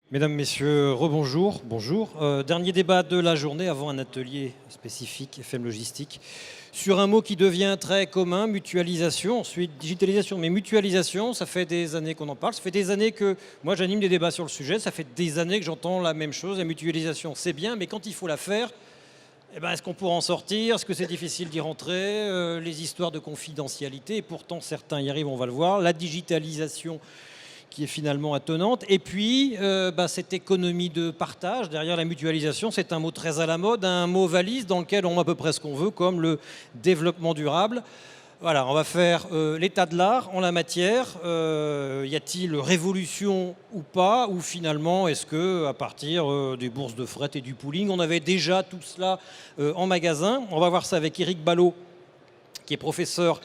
Mesdames, Messieurs, rebonjour, bonjour. Dernier débat de la journée avant un atelier spécifique FM Logistique sur un mot qui devient très commun, mutualisation, ensuite digitalisation. Mais mutualisation, ça fait des années qu'on en parle, ça fait des années que moi j'anime des débats sur le sujet, ça fait des années que j'entends la même chose, la mutualisation c'est bien, mais quand il faut la faire, est-ce qu'on pourra en sortir? Est-ce que c'est difficile d'y rentrer? Les histoires de confidentialité, et pourtant certains y arrivent, on va le voir. La digitalisation qui est finalement attenante. Et puis, cette économie de partage, derrière la mutualisation, c'est un mot très à la mode, un mot valise dans lequel on met à peu près ce qu'on veut, comme le développement durable. Voilà, on va faire l'état de l'art en la matière. Y a-t-il révolution ou pas? Ou finalement, est-ce qu'à partir des bourses de fret et du pooling, on avait déjà tout cela en magasin? On va voir ça avec Éric Ballot, qui est professeur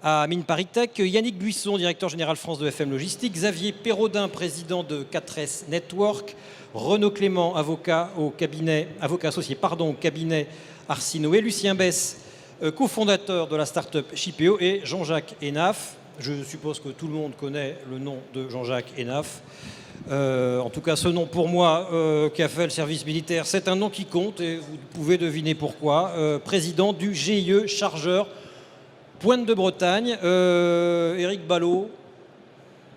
à Mines ParisTech, Yannick Buisson, directeur général France de FM Logistique, Xavier Perraudin, président de 4S Network, Renaud Clément, avocat associé au cabinet Arcinoé, Lucien Besse, cofondateur de la start-up Shipeo, et Jean-Jacques Hénaf. Je suppose que tout le monde connaît le nom de Jean-Jacques Hénaf. En tout cas, ce nom pour moi, qui a fait le service militaire, c'est un nom qui compte et vous pouvez deviner pourquoi. Président du GIE Chargeur Pointe de Bretagne. Éric Ballot,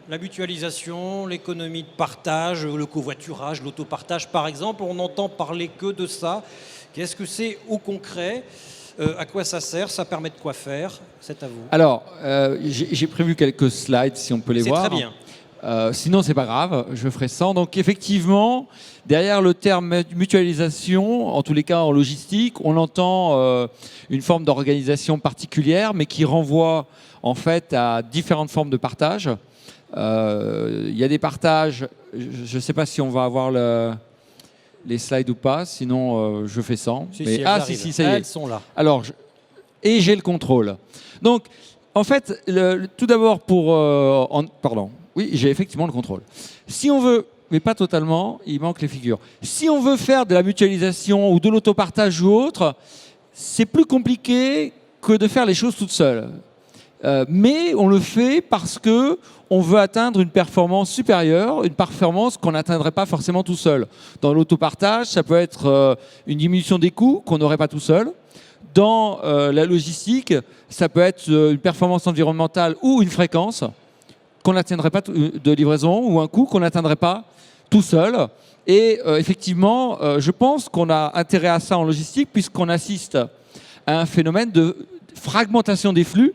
la mutualisation, l'économie de partage, le covoiturage, l'autopartage par exemple, on n'entend parler que de ça. Qu'est-ce que c'est au concret? À quoi ça sert? Ça permet de quoi faire? C'est à vous. Alors, j'ai prévu quelques slides si on peut les voir. C'est très bien. Sinon, c'est pas grave, je ferai sans. Donc, effectivement, derrière le terme mutualisation, en tous les cas en logistique, on entend une forme d'organisation particulière, mais qui renvoie en fait à différentes formes de partage. Il y a des partages, je ne sais pas si on va avoir les slides ou pas, sinon je fais sans. Si, ça y est. Elles sont là. Alors, et j'ai le contrôle. Donc, en fait, tout d'abord pardon. Oui, j'ai effectivement le contrôle. Si on veut, mais pas totalement, il manque les figures. Si on veut faire de la mutualisation ou de l'autopartage ou autre, c'est plus compliqué que de faire les choses toutes seules. Mais on le fait parce que on veut atteindre une performance supérieure, une performance qu'on n'atteindrait pas forcément tout seul. Dans l'autopartage, ça peut être une diminution des coûts qu'on n'aurait pas tout seul. Dans la logistique, ça peut être une performance environnementale ou une fréquence qu'on n'atteindrait pas de livraison ou un coût qu'on n'atteindrait pas tout seul. Et effectivement, je pense qu'on a intérêt à ça en logistique puisqu'on assiste à un phénomène de fragmentation des flux.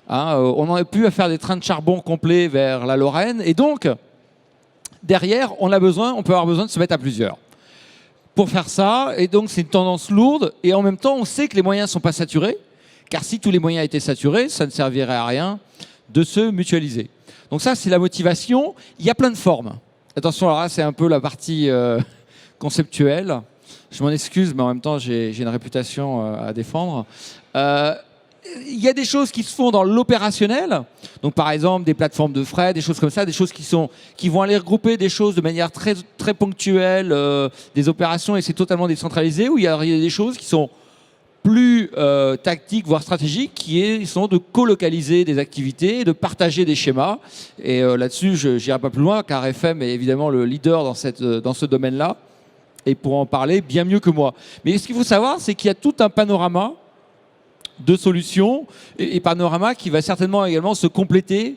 On n'en est plus à faire des trains de charbon complets vers la Lorraine. Et donc, derrière, on peut avoir besoin de se mettre à plusieurs pour faire ça. Et donc, c'est une tendance lourde. Et en même temps, on sait que les moyens ne sont pas saturés. Car si tous les moyens étaient saturés, ça ne servirait à rien de se mutualiser. Donc ça, c'est la motivation. Il y a plein de formes. Attention, alors là, c'est un peu la partie conceptuelle. Je m'en excuse, mais en même temps, j'ai une réputation à défendre. Il y a des choses qui se font dans l'opérationnel. Donc, par exemple, des plateformes de frais, des choses comme ça, des choses qui vont aller regrouper des choses de manière très, très ponctuelle, des opérations, et c'est totalement décentralisé, où il y a des choses qui sont plus tactiques, voire stratégiques, qui sont de colocaliser des activités, de partager des schémas. Et là-dessus, je n'irai pas plus loin, car FM est évidemment le leader dans ce domaine-là, et pourra en parler bien mieux que moi. Mais ce qu'il faut savoir, c'est qu'il y a tout un panorama de solutions, et panorama qui va certainement également se compléter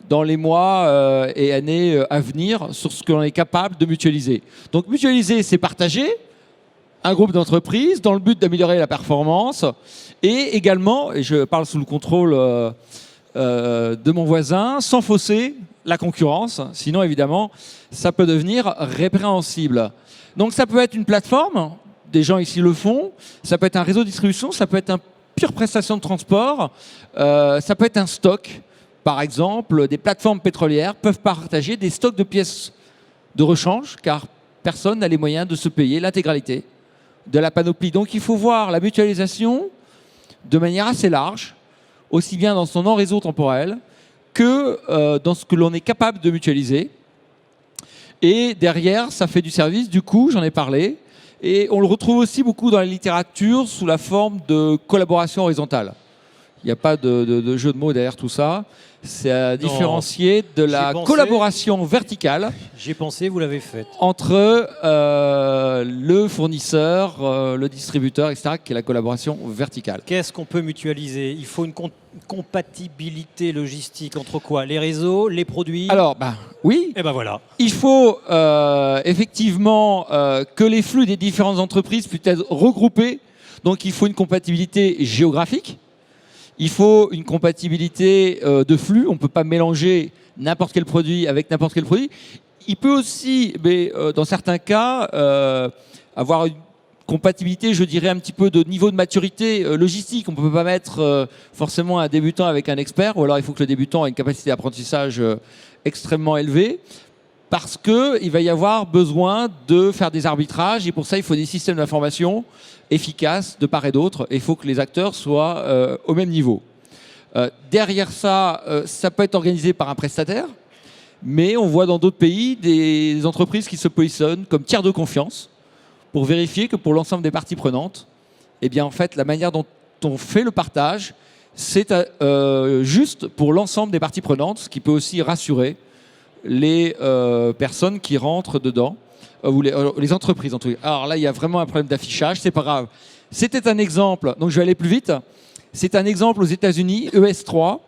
dans les mois et années à venir sur ce que l'on est capable de mutualiser. Donc mutualiser, c'est partager un groupe d'entreprises dans le but d'améliorer la performance, et également, et je parle sous le contrôle de mon voisin, sans fausser la concurrence, sinon évidemment ça peut devenir répréhensible. Donc ça peut être une plateforme, des gens ici le font, ça peut être un réseau de distribution, ça peut être une pure prestation de transport, ça peut être un stock. Par exemple, des plateformes pétrolières peuvent partager des stocks de pièces de rechange, car personne n'a les moyens de se payer l'intégralité de la panoplie. Donc il faut voir la mutualisation de manière assez large, aussi bien dans son non-réseau temporel que dans ce que l'on est capable de mutualiser. Et derrière, ça fait du service, du coup, j'en ai parlé. Et on le retrouve aussi beaucoup dans la littérature sous la forme de collaboration horizontale. Il n'y a pas de jeu de mots derrière tout ça. C'est à différencier de la collaboration verticale. J'ai pensé, vous l'avez faite. Entre le fournisseur, le distributeur, etc., qui est la collaboration verticale. Qu'est-ce qu'on peut mutualiser? Il faut une compatibilité logistique entre quoi? Les réseaux, les produits? Alors, oui. Et ben voilà. Il faut effectivement que les flux des différentes entreprises puissent être regroupés. Donc, il faut une compatibilité géographique. Il faut une compatibilité de flux. On ne peut pas mélanger n'importe quel produit avec n'importe quel produit. Il peut aussi, mais, dans certains cas, avoir une compatibilité, je dirais, un petit peu de niveau de maturité logistique. On ne peut pas mettre forcément un débutant avec un expert, ou alors il faut que le débutant ait une capacité d'apprentissage extrêmement élevée, parce qu'il va y avoir besoin de faire des arbitrages, et pour ça, il faut des systèmes d'information efficaces de part et d'autre, et il faut que les acteurs soient au même niveau. Derrière ça, ça peut être organisé par un prestataire, mais on voit dans d'autres pays des entreprises qui se positionnent comme tiers de confiance pour vérifier que pour l'ensemble des parties prenantes, eh bien, en fait, la manière dont on fait le partage, c'est juste pour l'ensemble des parties prenantes, ce qui peut aussi rassurer les personnes qui rentrent dedans, ou les entreprises en tout cas. Alors là, il y a vraiment un problème d'affichage, c'est pas grave. C'était un exemple, donc je vais aller plus vite. C'est un exemple aux États-Unis, ES3,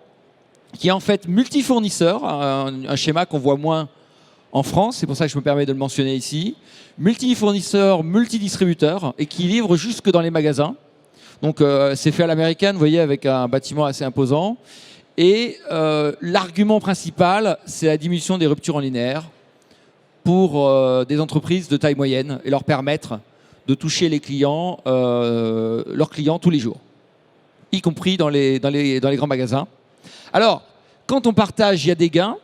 qui est en fait multifournisseur, un schéma qu'on voit moins en France, c'est pour ça que je me permets de le mentionner ici. Multifournisseur, multidistributeur, et qui livre jusque dans les magasins. Donc c'est fait à l'américaine, vous voyez, avec un bâtiment assez imposant. Et l'argument principal, c'est la diminution des ruptures en linéaire pour des entreprises de taille moyenne et leur permettre de toucher les clients, leurs clients tous les jours, y compris dans les grands magasins. Alors, quand on partage, il y a des gains.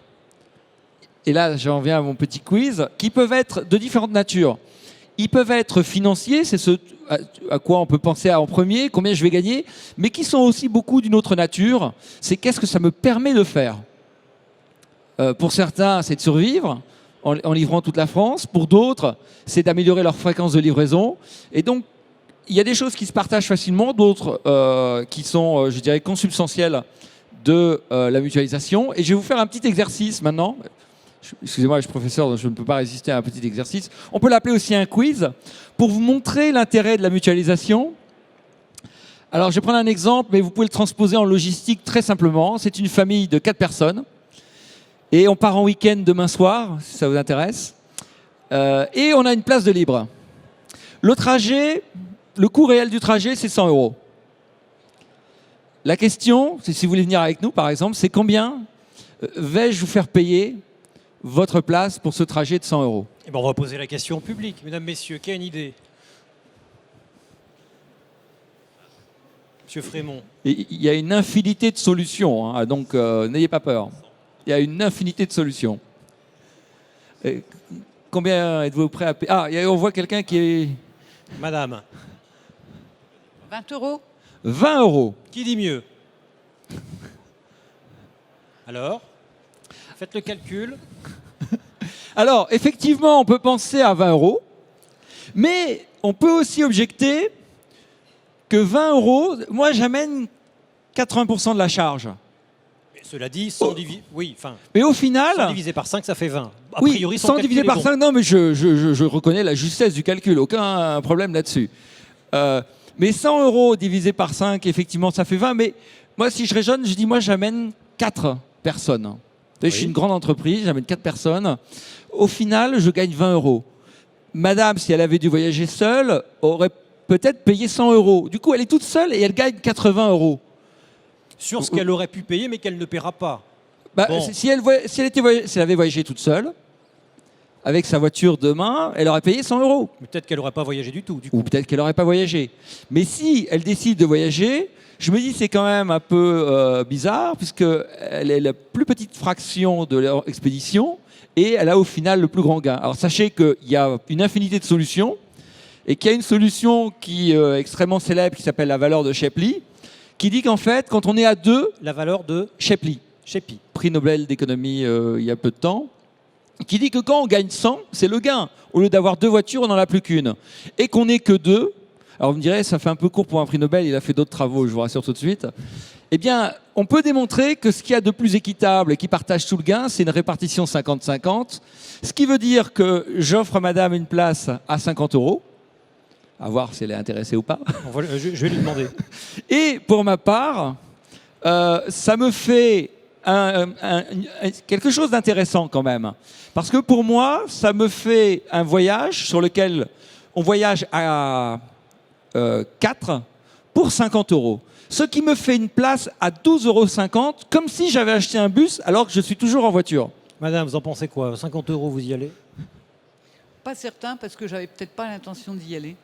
Et là, j'en viens à mon petit quiz, qui peuvent être de différentes natures. Ils peuvent être financiers, c'est ce à quoi on peut penser en premier, combien je vais gagner, mais qui sont aussi beaucoup d'une autre nature. C'est qu'est-ce que ça me permet de faire. Pour certains, c'est de survivre en livrant toute la France. Pour d'autres, c'est d'améliorer leur fréquence de livraison. Et donc, il y a des choses qui se partagent facilement, d'autres qui sont, je dirais, consubstantielles de la mutualisation. Et je vais vous faire un petit exercice maintenant. Excusez-moi, je suis professeur, donc je ne peux pas résister à un petit exercice. On peut l'appeler aussi un quiz, pour vous montrer l'intérêt de la mutualisation. Alors, je vais prendre un exemple, mais vous pouvez le transposer en logistique très simplement. C'est une famille de 4 personnes. Et on part en week-end demain soir, si ça vous intéresse. Et on a une place de libre. Le trajet, le coût réel du trajet, c'est 100 €. La question, c'est si vous voulez venir avec nous, par exemple, c'est combien vais-je vous faire payer votre place pour ce trajet de 100 €? Eh ben, on va poser la question au public. Mesdames, messieurs, qui a une idée? Monsieur Frémont. Il y a une infinité de solutions, hein, donc n'ayez pas peur. Il y a une infinité de solutions. Et combien êtes-vous prêt à payer? Ah, on voit quelqu'un qui est... Madame. 20 €. 20 €. Qui dit mieux? Alors, faites le calcul. Alors, effectivement, on peut penser à 20 €, mais on peut aussi objecter que 20 €, moi, j'amène 80% de la charge. Mais cela dit, 100 oui, enfin, Mais au final... 100 divisé par 5, ça fait 20. A oui, priori, 100 divisé calcul par est bon. 5, non, mais je reconnais la justesse du calcul, aucun problème là-dessus. Mais 100 € divisé par 5, effectivement, ça fait 20. Mais moi, si je raisonne, je dis, moi, j'amène 4 personnes. Oui. Je suis une grande entreprise, j'amène 4 personnes. Au final, je gagne 20 €. Madame, si elle avait dû voyager seule, aurait peut-être payé 100 €. Du coup, elle est toute seule et elle gagne 80 €. Sur ce qu'elle aurait pu payer, mais qu'elle ne paiera pas. Bon. Si elle avait voyagé toute seule, avec sa voiture demain, elle aurait payé 100 €. Peut-être qu'elle n'aurait pas voyagé du tout. Du coup. Ou peut-être qu'elle n'aurait pas voyagé. Mais si elle décide de voyager, je me dis c'est quand même un peu bizarre, puisqu'elle est la plus petite fraction de leur expédition et elle a au final le plus grand gain. Alors sachez qu'il y a une infinité de solutions et qu'il y a une solution qui est extrêmement célèbre qui s'appelle la valeur de Shapley, qui dit qu'en fait, quand on est à 2... La valeur de Shapley. Shapley. Prix Nobel d'économie il y a peu de temps. Qui dit que quand on gagne 100, c'est le gain. Au lieu d'avoir 2 voitures, on n'en a plus qu'une. Et qu'on n'est que 2. Alors vous me direz, ça fait un peu court pour un prix Nobel, il a fait d'autres travaux, je vous rassure tout de suite. Eh bien, on peut démontrer que ce qu'il y a de plus équitable et qui partage tout le gain, c'est une répartition 50-50. Ce qui veut dire que j'offre à madame une place à 50 €, à voir si elle est intéressée ou pas. Je vais lui demander. Et pour ma part, ça me fait quelque chose d'intéressant quand même. Parce que pour moi, ça me fait un voyage sur lequel on voyage à 4 pour 50 €. Ce qui me fait une place à 12,50 €, comme si j'avais acheté un bus alors que je suis toujours en voiture. Madame, vous en pensez quoi? 50 €, vous y allez? Pas certain parce que j'avais peut-être pas l'intention d'y aller.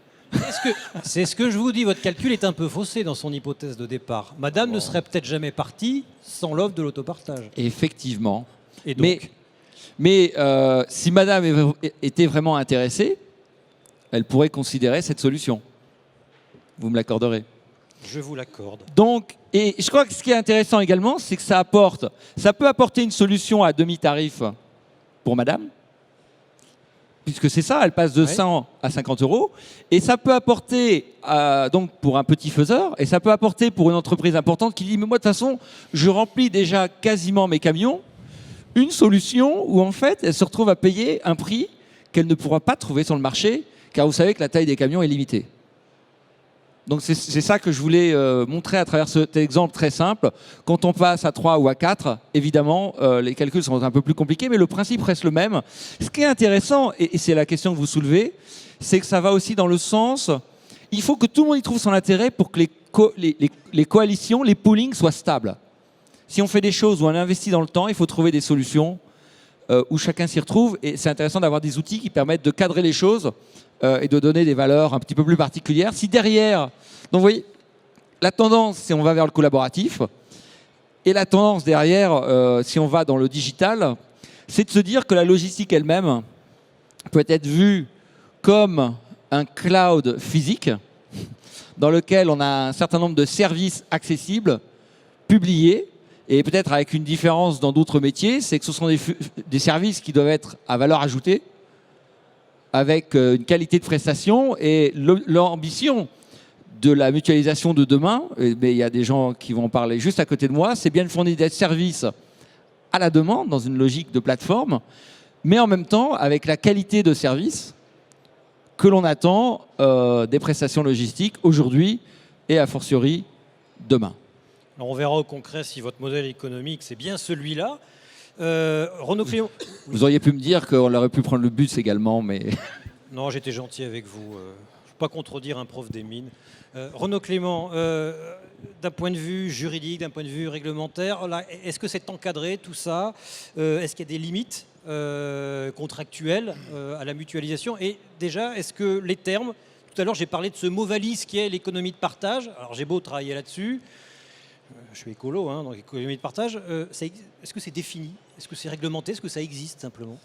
C'est ce que je vous dis, votre calcul est un peu faussé dans son hypothèse de départ. Madame ne serait peut-être jamais partie sans l'offre de l'autopartage. Effectivement. Et donc, Mais si madame était vraiment intéressée, elle pourrait considérer cette solution. Vous me l'accorderez. je vous l'accorde. Donc, et je crois que ce qui est intéressant également, c'est que ça peut apporter une solution à demi-tarif pour madame, puisque c'est ça, elle passe de 100 à 50 €, et ça peut apporter, donc pour un petit faiseur, et ça peut apporter pour une entreprise importante qui dit, mais moi de toute façon, je remplis déjà quasiment mes camions, une solution où en fait, elle se retrouve à payer un prix qu'elle ne pourra pas trouver sur le marché, car vous savez que la taille des camions est limitée. Donc c'est ça que je voulais montrer à travers cet exemple très simple. Quand on passe à 3 ou à 4, évidemment, les calculs sont un peu plus compliqués, mais le principe reste le même. Ce qui est intéressant, et c'est la question que vous soulevez, c'est que ça va aussi dans le sens, il faut que tout le monde y trouve son intérêt pour que les coalitions, les poolings soient stables. Si on fait des choses où on investit dans le temps, il faut trouver des solutions où chacun s'y retrouve. Et c'est intéressant d'avoir des outils qui permettent de cadrer les choses et de donner des valeurs un petit peu plus particulières. Si derrière, donc vous voyez, la tendance, c'est on va vers le collaboratif, et la tendance derrière, si on va dans le digital, c'est de se dire que la logistique elle-même peut être vue comme un cloud physique dans lequel on a un certain nombre de services accessibles, publiés, et peut-être avec une différence dans d'autres métiers, c'est que ce sont des services qui doivent être à valeur ajoutée, avec une qualité de prestation, et l'ambition de la mutualisation de demain, mais il y a des gens qui vont en parler juste à côté de moi, c'est bien de fournir des services à la demande dans une logique de plateforme, mais en même temps avec la qualité de service que l'on attend des prestations logistiques aujourd'hui et a fortiori demain. Alors on verra au concret si votre modèle économique c'est bien celui-là. Renaud Clément. Vous auriez pu me dire qu'on aurait pu prendre le bus également, mais... Non, j'étais gentil avec vous. Je ne peux pas contredire un prof des mines. Renaud Clément, d'un point de vue juridique, d'un point de vue réglementaire, est-ce que c'est encadré tout ça? Est-ce qu'il y a des limites contractuelles à la mutualisation? Et déjà, est-ce que les termes, tout à l'heure j'ai parlé de ce mot valise qui est l'économie de partage, alors j'ai beau travailler là-dessus, je suis écolo, donc économie de partage, est-ce que c'est défini? Est-ce que c'est réglementé? Est-ce que ça existe simplement?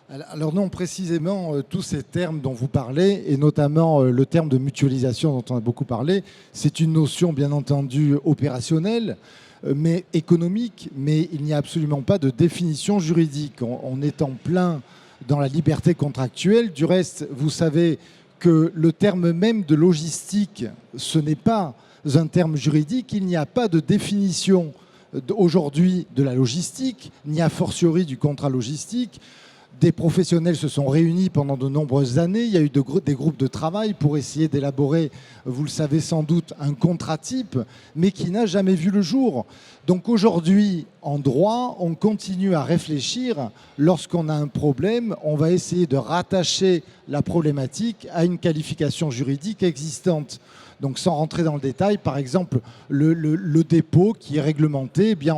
Alors non, précisément, tous ces termes dont vous parlez, et notamment le terme de mutualisation dont on a beaucoup parlé, c'est une notion bien entendu opérationnelle, mais économique, mais il n'y a absolument pas de définition juridique. On est en plein dans la liberté contractuelle. Du reste, vous savez que le terme même de logistique, ce n'est pas un terme juridique, il n'y a pas de définition aujourd'hui de la logistique, ni a fortiori du contrat logistique. Des professionnels se sont réunis pendant de nombreuses années. Il y a eu des groupes de travail pour essayer d'élaborer, vous le savez sans doute, un contrat type, mais qui n'a jamais vu le jour. Donc aujourd'hui, en droit, on continue à réfléchir. Lorsqu'on a un problème, on va essayer de rattacher la problématique à une qualification juridique existante. Donc sans rentrer dans le détail, par exemple, le dépôt qui est réglementé, eh bien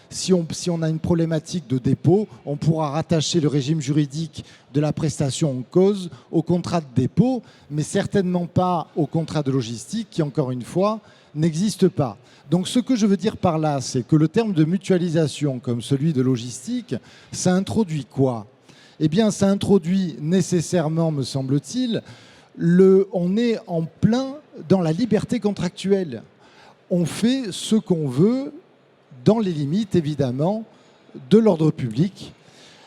si on a une problématique de dépôt, on pourra rattacher le régime juridique de la prestation en cause au contrat de dépôt, mais certainement pas au contrat de logistique qui, encore une fois, n'existe pas. Donc ce que je veux dire par là, c'est que le terme de mutualisation, comme celui de logistique, ça introduit quoi? Eh bien, ça introduit nécessairement, me semble-t-il, on est en plein dans la liberté contractuelle. On fait ce qu'on veut dans les limites, évidemment, de l'ordre public,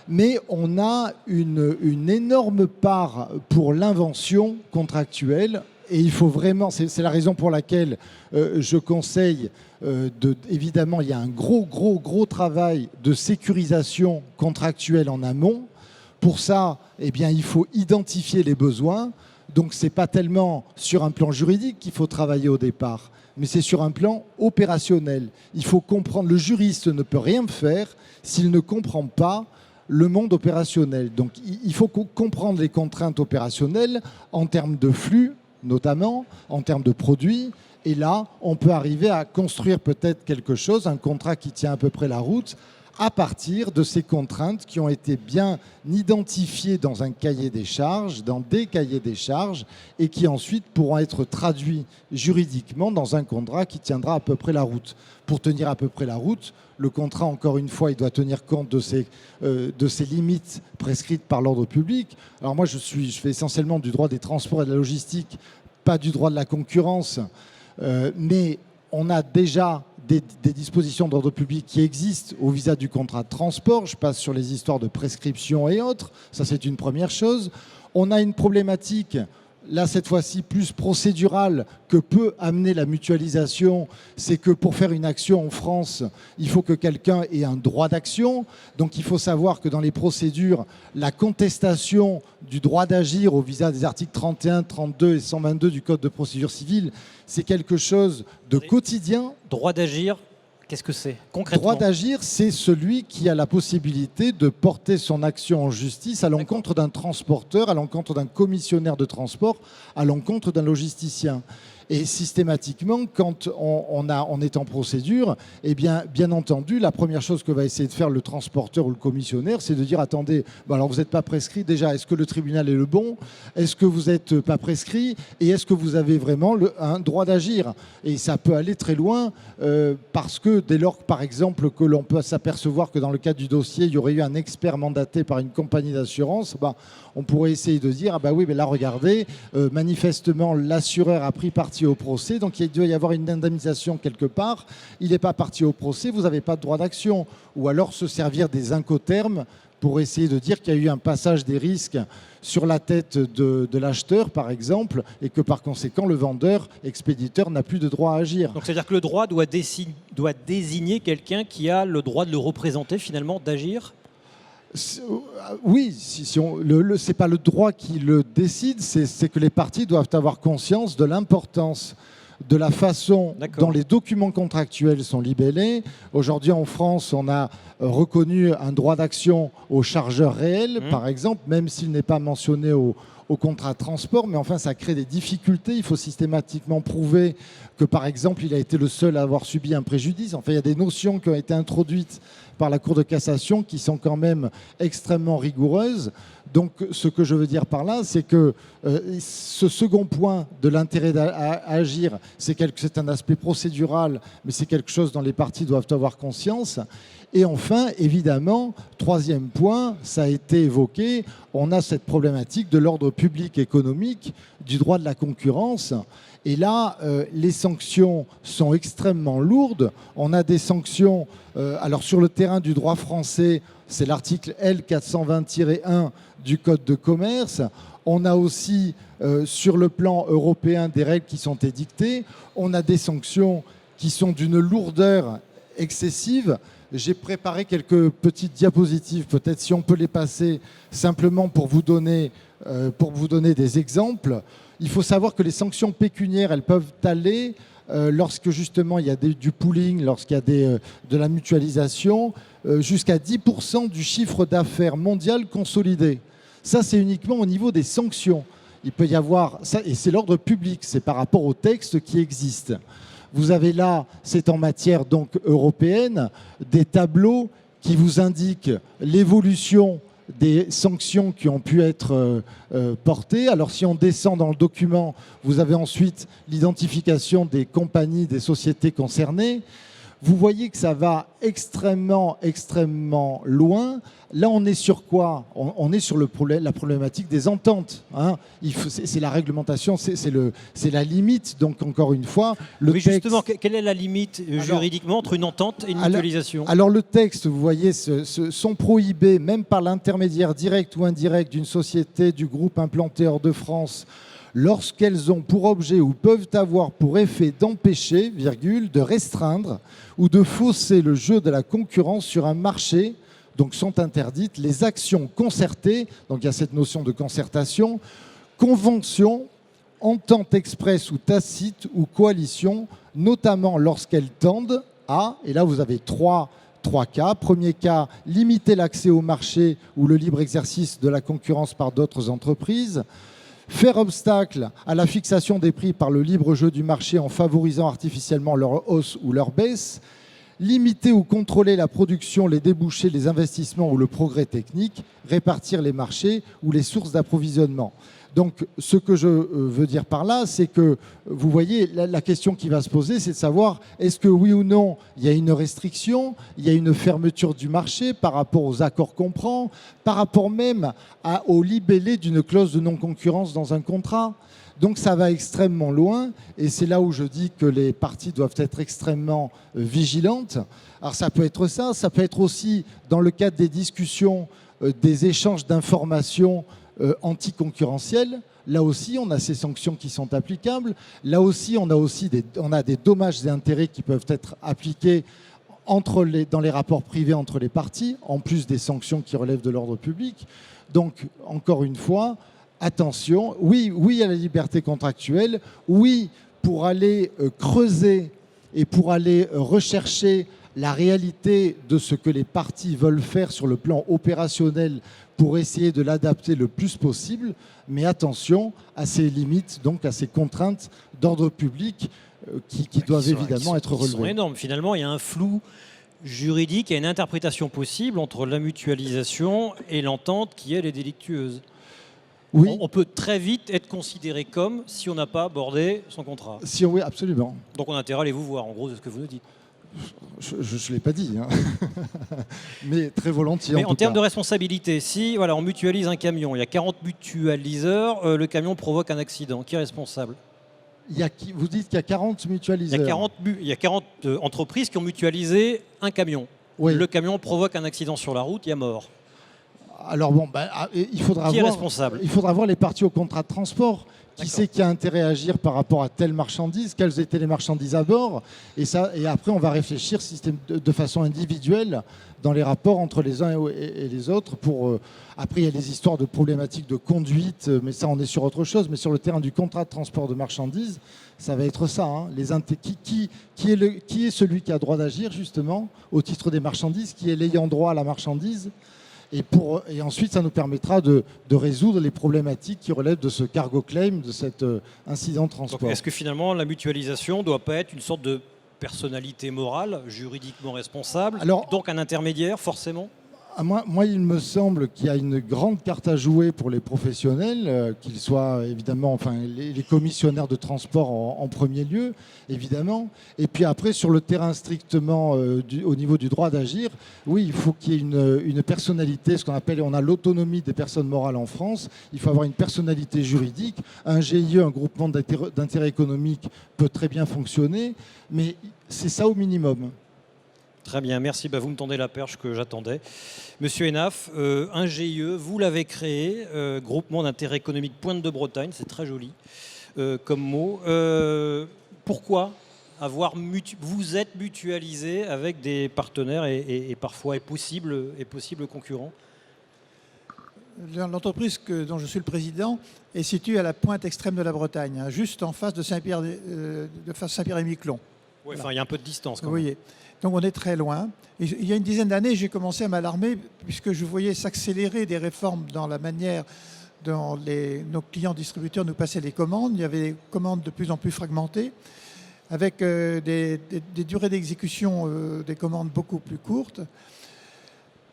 mais on a une énorme part pour l'invention contractuelle et il faut vraiment, c'est la raison pour laquelle je conseille, évidemment, il y a un gros travail de sécurisation contractuelle en amont. Pour ça, eh bien, il faut identifier les besoins. Donc, ce n'est pas tellement sur un plan juridique qu'il faut travailler au départ, mais c'est sur un plan opérationnel. Il faut comprendre, le juriste ne peut rien faire s'il ne comprend pas le monde opérationnel. Donc, il faut comprendre les contraintes opérationnelles en termes de flux, notamment, en termes de produits. Et là, on peut arriver à construire peut-être quelque chose, un contrat qui tient à peu près la route, à partir de ces contraintes qui ont été bien identifiées dans un cahier des charges, dans des cahiers des charges, et qui ensuite pourront être traduits juridiquement dans un contrat qui tiendra à peu près la route. Pour tenir à peu près la route, le contrat, encore une fois, il doit tenir compte de ces limites prescrites par l'ordre public. Alors moi, je fais essentiellement du droit des transports et de la logistique, pas du droit de la concurrence, mais on a déjà des dispositions d'ordre public qui existent au vis-à-vis du contrat de transport. Je passe sur les histoires de prescription et autres. Ça, c'est une première chose. On a une problématique, là, cette fois-ci, plus procédurale que peut amener la mutualisation. C'est que pour faire une action en France, il faut que quelqu'un ait un droit d'action. Donc, il faut savoir que dans les procédures, la contestation du droit d'agir au vis-à-vis des articles 31, 32 et 122 du Code de procédure civile, c'est quelque chose de quotidien. Droit d'agir, qu'est-ce que c'est concrètement? Droit d'agir, c'est celui qui a la possibilité de porter son action en justice à l'encontre d'un transporteur, à l'encontre d'un commissionnaire de transport, à l'encontre d'un logisticien. Et systématiquement, quand on est en procédure, eh bien entendu, la première chose que va essayer de faire le transporteur ou le commissionnaire, c'est de dire, attendez, alors vous n'êtes pas prescrit. Déjà, est-ce que le tribunal est le bon? Est-ce que vous n'êtes pas prescrit? Et est-ce que vous avez vraiment un droit d'agir? Et ça peut aller très loin, parce que dès lors, par exemple, que l'on peut s'apercevoir que dans le cadre du dossier, il y aurait eu un expert mandaté par une compagnie d'assurance, on pourrait essayer de dire, oui, mais là, regardez, manifestement, l'assureur a pris parti au procès, donc il doit y avoir une indemnisation quelque part. Il n'est pas parti au procès, vous n'avez pas de droit d'action. Ou alors se servir des incoterms pour essayer de dire qu'il y a eu un passage des risques sur la tête de l'acheteur, par exemple, et que par conséquent, le vendeur, expéditeur, n'a plus de droit à agir. Donc c'est-à-dire que le droit doit désigner quelqu'un qui a le droit de le représenter, finalement, d'agir? Oui, c'est pas le droit qui le décide, c'est que les parties doivent avoir conscience de l'importance de la façon dont les documents contractuels sont libellés. Aujourd'hui, en France, on a reconnu un droit d'action au chargeur réel, par exemple, même s'il n'est pas mentionné au contrat de transport, mais enfin, ça crée des difficultés. Il faut systématiquement prouver que, par exemple, il a été le seul à avoir subi un préjudice. Enfin, il y a des notions qui ont été introduites par la Cour de cassation qui sont quand même extrêmement rigoureuses. Donc, ce que je veux dire par là, c'est que ce second point de l'intérêt d'agir, c'est un aspect procédural, mais c'est quelque chose dont les parties doivent avoir conscience. Et enfin, évidemment, troisième point, ça a été évoqué, on a cette problématique de l'ordre public économique, du droit de la concurrence. Et là, les sanctions sont extrêmement lourdes. On a des sanctions, alors sur le terrain du droit français, c'est l'article L420-1 du Code de commerce. On a aussi, sur le plan européen, des règles qui sont édictées. On a des sanctions qui sont d'une lourdeur excessive. J'ai préparé quelques petites diapositives, peut-être si on peut les passer simplement pour vous donner des exemples. Il faut savoir que les sanctions pécuniaires, elles peuvent aller lorsque justement il y a du pooling, lorsqu'il y a de la mutualisation, jusqu'à 10% du chiffre d'affaires mondial consolidé. Ça, c'est uniquement au niveau des sanctions. Il peut y avoir ça, et c'est l'ordre public, c'est par rapport au texte qui existe. Vous avez là, c'est en matière donc européenne, des tableaux qui vous indiquent l'évolution des sanctions qui ont pu être portées. Alors si on descend dans le document, vous avez ensuite l'identification des compagnies, des sociétés concernées. Vous voyez que ça va extrêmement loin. Là, on est sur quoi? On est sur la problématique des ententes. Hein. C'est la réglementation, c'est la limite. Donc, encore une fois, le texte... Justement, quelle est la limite juridiquement entre une entente et une mutualisation? Alors, le texte, vous voyez, sont prohibés, même par l'intermédiaire direct ou indirect d'une société, du groupe implanté hors de France, lorsqu'elles ont pour objet ou peuvent avoir pour effet d'empêcher, virgule, de restreindre ou de fausser le jeu de la concurrence sur un marché, donc sont interdites les actions concertées, donc il y a cette notion de concertation, convention, entente expresse ou tacite ou coalition, notamment lorsqu'elles tendent à, et là vous avez trois cas. Premier cas, limiter l'accès au marché ou le libre exercice de la concurrence par d'autres entreprises. Faire obstacle à la fixation des prix par le libre jeu du marché en favorisant artificiellement leur hausse ou leur baisse. Limiter ou contrôler la production, les débouchés, les investissements ou le progrès technique. Répartir les marchés ou les sources d'approvisionnement. Donc, ce que je veux dire par là, c'est que, vous voyez, la question qui va se poser, c'est de savoir, est-ce que oui ou non, il y a une restriction, il y a une fermeture du marché par rapport aux accords qu'on prend, par rapport même au libellé d'une clause de non-concurrence dans un contrat. Donc, ça va extrêmement loin, et c'est là où je dis que les parties doivent être extrêmement vigilantes. Alors, ça peut être ça peut être aussi, dans le cadre des discussions, des échanges d'informations anticoncurrentielles. Là aussi, on a ces sanctions qui sont applicables. Là aussi, on a des dommages et intérêts qui peuvent être appliqués dans les rapports privés entre les parties, en plus des sanctions qui relèvent de l'ordre public. Donc, encore une fois, attention, oui à la liberté contractuelle, oui pour aller creuser et pour aller rechercher la réalité de ce que les parties veulent faire sur le plan opérationnel pour essayer de l'adapter le plus possible, mais attention à ces limites, donc à ces contraintes d'ordre public qui doivent évidemment être relevées. Ils sont énormes. Finalement, il y a un flou juridique et une interprétation possible entre la mutualisation et l'entente qui, elle, est délictueuse. Oui. On peut très vite être considéré comme si on n'a pas abordé son contrat. Oui, absolument. Donc on a intérêt à aller vous voir, en gros, c'est ce que vous nous dites. Je ne l'ai pas dit, hein. Mais très volontiers. Mais en termes de responsabilité, si voilà, on mutualise un camion, il y a 40 mutualiseurs, le camion provoque un accident, qui est responsable? Vous dites qu'il y a 40 mutualiseurs. Il y a 40 entreprises qui ont mutualisé un camion. Oui. Le camion provoque un accident sur la route, il y a mort. Alors bon, il faudra Qui est responsable? Il faudra voir les parties au contrat de transport. Qui c'est qui a intérêt à agir par rapport à telle marchandise? Quelles étaient les marchandises à bord? Et après, on va réfléchir de façon individuelle dans les rapports entre les uns et les autres. Après, il y a des histoires de problématiques de conduite, mais ça, on est sur autre chose. Mais sur le terrain du contrat de transport de marchandises, ça va être ça. Hein. Qui est celui qui a droit d'agir, justement, au titre des marchandises? Qui est l'ayant droit à la marchandise? Et ensuite, ça nous permettra de résoudre les problématiques qui relèvent de ce cargo claim, de cet incident de transport. Donc, est-ce que finalement, la mutualisation ne doit pas être une sorte de personnalité morale, juridiquement responsable, donc un intermédiaire, forcément? Moi, il me semble qu'il y a une grande carte à jouer pour les professionnels, qu'ils soient évidemment, les commissionnaires de transport en premier lieu, évidemment. Et puis après, sur le terrain strictement au niveau du droit d'agir, oui, il faut qu'il y ait une personnalité, on a l'autonomie des personnes morales en France. Il faut avoir une personnalité juridique. Un GIE, un groupement d'intérêt économique, peut très bien fonctionner, mais c'est ça au minimum. Très bien, merci. Vous me tendez la perche que j'attendais. Monsieur Hénaf, un GIE, vous l'avez créé, Groupement d'intérêt économique Pointe de Bretagne, c'est très joli comme mot. Pourquoi vous êtes mutualisé avec des partenaires et parfois possibles concurrents? L'entreprise dont je suis le président est située à la pointe extrême de la Bretagne, juste en face de Saint-Pierre-et-Miquelon. Oui, il y a un peu de distance quand vous même. voyez. Donc on est très loin. Et il y a une dizaine d'années, j'ai commencé à m'alarmer puisque je voyais s'accélérer des réformes dans la manière dont nos clients distributeurs nous passaient les commandes. Il y avait des commandes de plus en plus fragmentées, avec des durées d'exécution des commandes beaucoup plus courtes.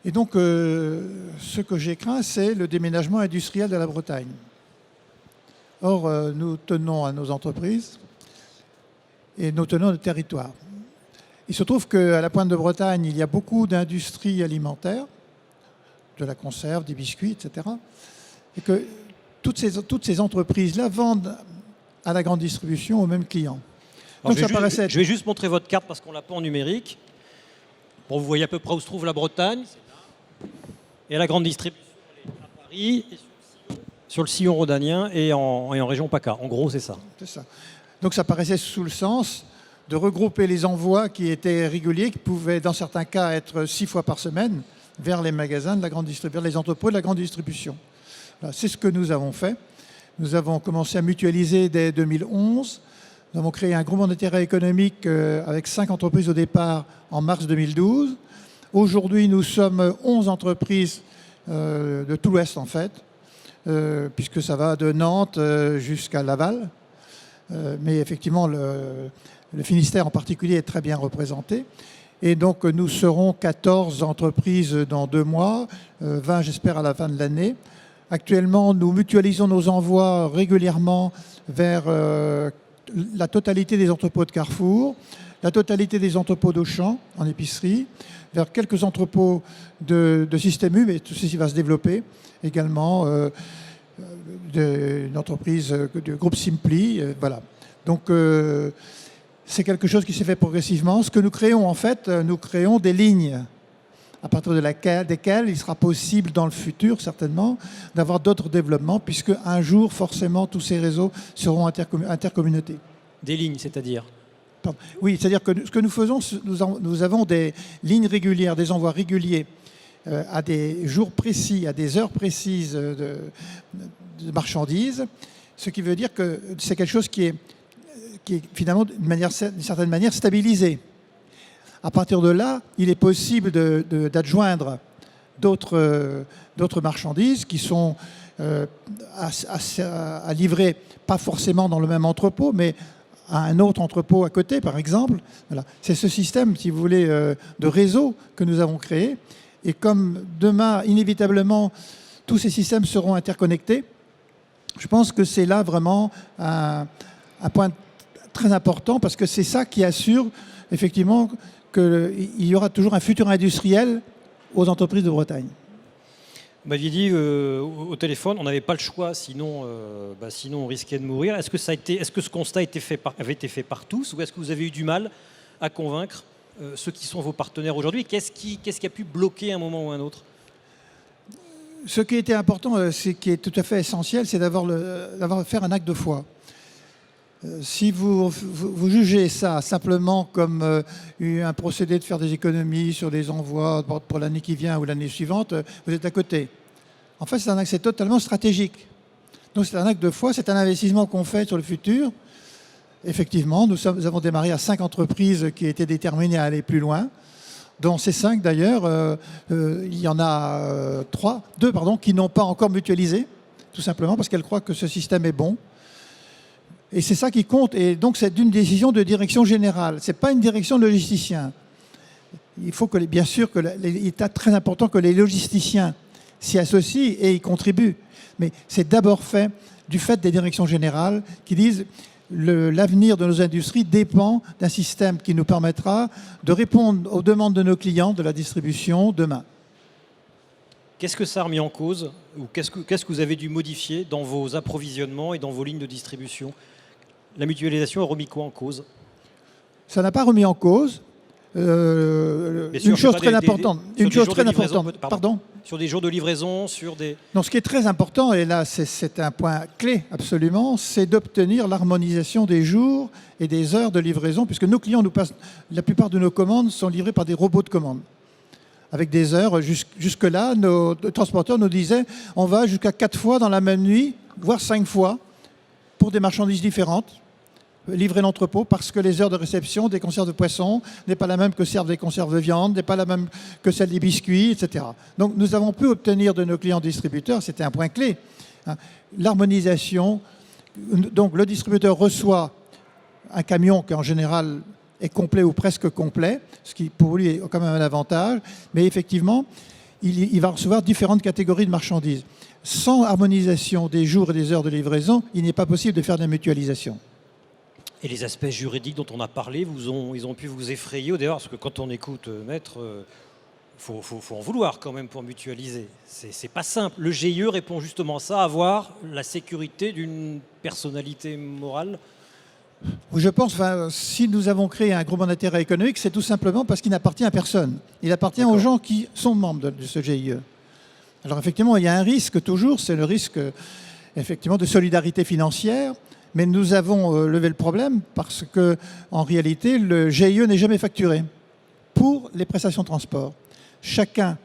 Et donc, ce que j'ai craint, c'est le déménagement industriel de la Bretagne. Or, nous tenons à nos entreprises et nous tenons le territoire. Il se trouve qu'à la Pointe de Bretagne, il y a beaucoup d'industries alimentaires, de la conserve, des biscuits, etc. Et que toutes ces entreprises-là vendent à la grande distribution aux mêmes clients. Donc, je vais juste montrer votre carte parce qu'on ne l'a pas en numérique. Bon, vous voyez à peu près où se trouve la Bretagne. Et la grande distribution, elle est à Paris. Sur le sillon rhodanien et en région PACA. En gros, c'est ça. C'est ça. Donc ça paraissait sous le sens de regrouper les envois qui étaient réguliers, qui pouvaient dans certains cas être 6 fois par semaine, vers les magasins de la grande distribution, vers les entrepôts de la grande distribution. Voilà, c'est ce que nous avons fait. Nous avons commencé à mutualiser dès 2011. Nous avons créé un groupe d'intérêt économique avec 5 entreprises au départ en mars 2012. Aujourd'hui, nous sommes 11 entreprises de tout l'Ouest en fait, puisque ça va de Nantes jusqu'à Laval. Mais effectivement, le Finistère en particulier est très bien représenté. Et donc, nous serons 14 entreprises dans 2 mois, 20 j'espère à la fin de l'année. Actuellement, nous mutualisons nos envois régulièrement vers la totalité des entrepôts de Carrefour, la totalité des entrepôts d'Auchan en épicerie, vers quelques entrepôts de Système U, mais tout ceci va se développer également, d'une entreprise du groupe Simply. Voilà. Donc, c'est quelque chose qui s'est fait progressivement. Ce que nous créons, en fait, nous créons des lignes à partir desquelles il sera possible dans le futur, certainement, d'avoir d'autres développements, puisque un jour, forcément, tous ces réseaux seront intercommunautés. Des lignes, c'est-à-dire? Oui, c'est-à-dire que ce que nous faisons, nous avons des lignes régulières, des envois réguliers à des jours précis, à des heures précises de marchandises, ce qui veut dire que c'est quelque chose qui est finalement, d'une certaine manière, stabilisé. À partir de là, il est possible d'adjoindre d'autres marchandises qui sont à livrer, pas forcément dans le même entrepôt, mais à un autre entrepôt à côté, par exemple. Voilà. C'est ce système, si vous voulez, de réseau que nous avons créé. Et comme demain, inévitablement, tous ces systèmes seront interconnectés, je pense que c'est là vraiment un point très important, parce que c'est ça qui assure effectivement qu'il y aura toujours un futur industriel aux entreprises de Bretagne. Vous m'aviez dit au téléphone, on n'avait pas le choix, sinon on risquait de mourir. Est-ce que ce constat avait été fait par tous, ou est-ce que vous avez eu du mal à convaincre ceux qui sont vos partenaires aujourd'hui? Qu'est-ce qui a pu bloquer à un moment ou un autre? Ce qui était important, qui est tout à fait essentiel, c'est d'avoir faire un acte de foi. Si vous jugez ça simplement comme un procédé de faire des économies sur des envois pour l'année qui vient ou l'année suivante, vous êtes à côté. En fait, c'est totalement stratégique. Donc c'est un acte de foi, c'est un investissement qu'on fait sur le futur. Effectivement, nous avons démarré à 5 entreprises qui étaient déterminées à aller plus loin. Dans ces 5 d'ailleurs, il y en a 2 qui n'ont pas encore mutualisé, tout simplement parce qu'elles croient que ce système est bon. Et c'est ça qui compte. Et donc, c'est une décision de direction générale. Ce n'est pas une direction de logisticien. Il faut bien sûr il est très important que les logisticiens s'y associent et y contribuent. Mais c'est d'abord du fait des directions générales qui disent l'avenir de nos industries dépend d'un système qui nous permettra de répondre aux demandes de nos clients de la distribution demain. Qu'est-ce que ça a remis en cause, ou qu'est-ce que vous avez dû modifier dans vos approvisionnements et dans vos lignes de distribution? La mutualisation a remis quoi en cause? Ça n'a pas remis en cause. Une chose très importante. Pardon. Sur des jours de livraison, Non, ce qui est très important, et là c'est un point clé absolument, c'est d'obtenir l'harmonisation des jours et des heures de livraison, puisque nos clients la plupart de nos commandes sont livrées par des robots de commande. Avec des heures, jusque-là, nos transporteurs nous disaient on va jusqu'à 4 fois dans la même nuit, voire 5 fois, pour des marchandises différentes, livrer l'entrepôt, parce que les heures de réception des conserves de poisson n'est pas la même que servent des conserves de viande, n'est pas la même que celle des biscuits, etc. Donc nous avons pu obtenir de nos clients distributeurs, c'était un point clé, l'harmonisation. Donc le distributeur reçoit un camion qui en général est complet ou presque complet, ce qui pour lui est quand même un avantage, mais effectivement, il va recevoir différentes catégories de marchandises. Sans harmonisation des jours et des heures de livraison, il n'est pas possible de faire de la mutualisation. Et les aspects juridiques dont on a parlé, ils ont pu vous effrayer au départ, parce que quand on écoute Maître, faut en vouloir quand même pour mutualiser. C'est pas simple. Le GIE répond justement à ça, avoir la sécurité d'une personnalité morale. Je pense, si nous avons créé un groupement d'intérêt économique, c'est tout simplement parce qu'il n'appartient à personne. Il appartient aux gens qui sont membres de ce GIE. Alors effectivement, il y a un risque toujours, c'est le risque effectivement de solidarité financière, mais nous avons levé le problème parce que en réalité, le GIE n'est jamais facturé pour les prestations de transport. Chacune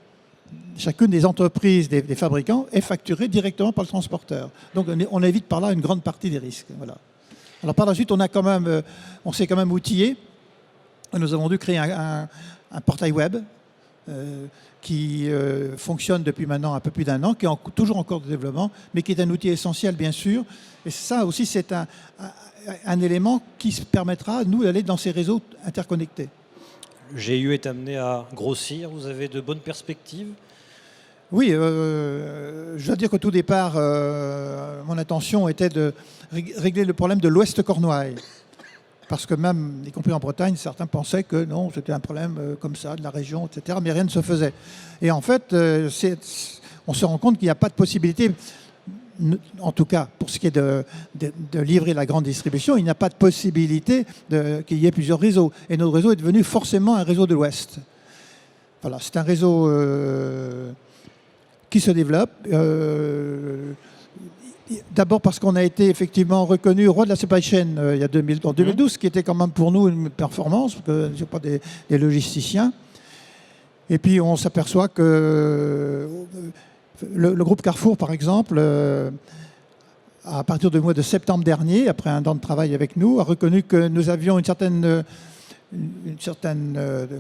des entreprises, des fabricants, est facturée directement par le transporteur. Donc on évite par là une grande partie des risques. Voilà. Alors par la suite, on s'est quand même outillé. Nous avons dû créer un portail web qui fonctionne depuis maintenant un peu plus d'1 an, qui est toujours en cours de développement, mais qui est un outil essentiel, bien sûr. Et ça aussi, c'est un élément qui permettra, nous, d'aller dans ces réseaux interconnectés. Le GIE est amené à grossir. Vous avez de bonnes perspectives? Oui, je dois dire qu'au tout départ, mon intention était de régler le problème de l'Ouest Cornouailles. Parce que même, y compris en Bretagne, certains pensaient que non, c'était un problème comme ça, de la région, etc. Mais rien ne se faisait. Et en fait, on se rend compte qu'il n'y a pas de possibilité, en tout cas pour ce qui est de livrer la grande distribution, il n'y a pas de possibilité qu'il y ait plusieurs réseaux. Et notre réseau est devenu forcément un réseau de l'Ouest. Voilà, c'est un réseau qui se développe. D'abord parce qu'on a été effectivement reconnu roi de la supply chain en 2012, ce qui était quand même pour nous une performance, parce que nous ne sommes pas des logisticiens. Et puis on s'aperçoit que le groupe Carrefour, par exemple, à partir du mois de septembre dernier, après 1 an de travail avec nous, a reconnu que nous avions une certaine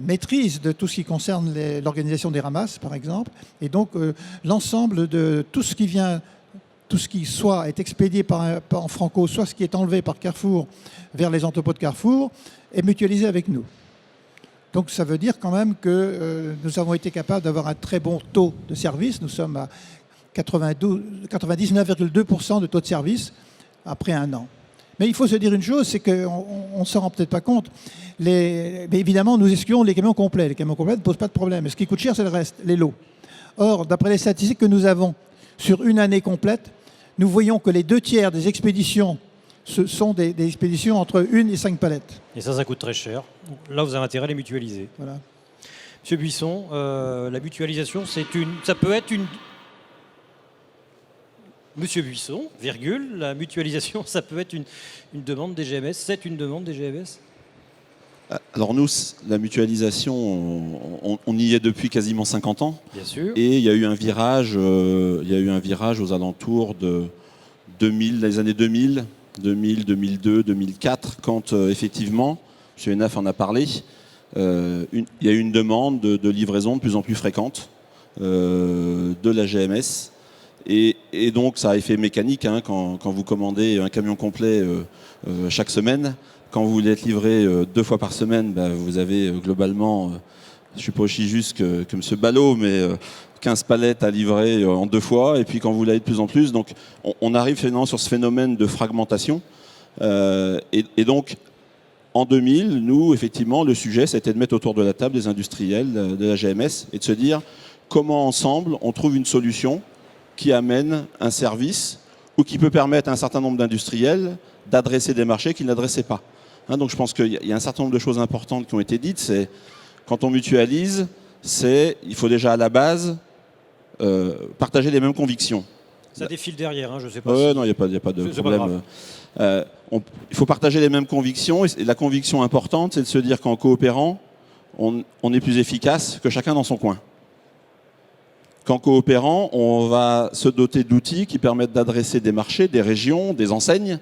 maîtrise de tout ce qui concerne l'organisation des ramasses, par exemple. Et donc l'ensemble de tout ce qui soit est expédié en Franco, soit ce qui est enlevé par Carrefour vers les entrepôts de Carrefour, est mutualisé avec nous. Donc ça veut dire quand même que nous avons été capables d'avoir un très bon taux de service. Nous sommes à 99,2% de taux de service après 1 an. Mais il faut se dire une chose, c'est qu'on ne s'en rend peut-être pas compte. Mais évidemment, nous excluons les camions complets. Les camions complets ne posent pas de problème. Ce qui coûte cher, c'est le reste, les lots. Or, d'après les statistiques que nous avons sur une année complète, nous voyons que les 2/3 des expéditions, ce sont des expéditions entre 1 et 5 palettes. Et ça coûte très cher. Là, vous avez intérêt à les mutualiser. Voilà. Monsieur Buisson, la mutualisation, ça peut être une... Monsieur Buisson, virgule, la mutualisation, ça peut être une demande des GMS. C'est une demande des GMS? Alors nous, la mutualisation, on y est depuis quasiment 50 ans. Bien sûr. Et il y a eu un virage, aux alentours de 2000, les années 2000, 2002, 2004, quand effectivement, M. Hénaf en a parlé, il y a eu une demande de livraison de plus en plus fréquente de la GMS. Et donc ça a effet mécanique, hein, quand vous commandez un camion complet chaque semaine. Quand vous voulez être livré 2 fois par semaine, vous avez globalement, je ne suis pas aussi juste que M. Ballot, mais 15 palettes à livrer en 2 fois. Et puis quand vous voulez de plus en plus, donc on arrive finalement sur ce phénomène de fragmentation. Et donc en 2000, nous, effectivement, le sujet, c'était de mettre autour de la table des industriels de la GMS et de se dire comment ensemble on trouve une solution qui amène un service ou qui peut permettre à un certain nombre d'industriels d'adresser des marchés qu'ils n'adressaient pas. Donc je pense qu'il y a un certain nombre de choses importantes qui ont été dites. C'est quand on mutualise, il faut déjà à la base partager les mêmes convictions. Ça défile derrière, hein, je ne sais pas. Non, il n'y a pas de problème. Il faut partager les mêmes convictions. Et la conviction importante, c'est de se dire qu'en coopérant, on est plus efficace que chacun dans son coin. Qu'en coopérant, on va se doter d'outils qui permettent d'adresser des marchés, des régions, des enseignes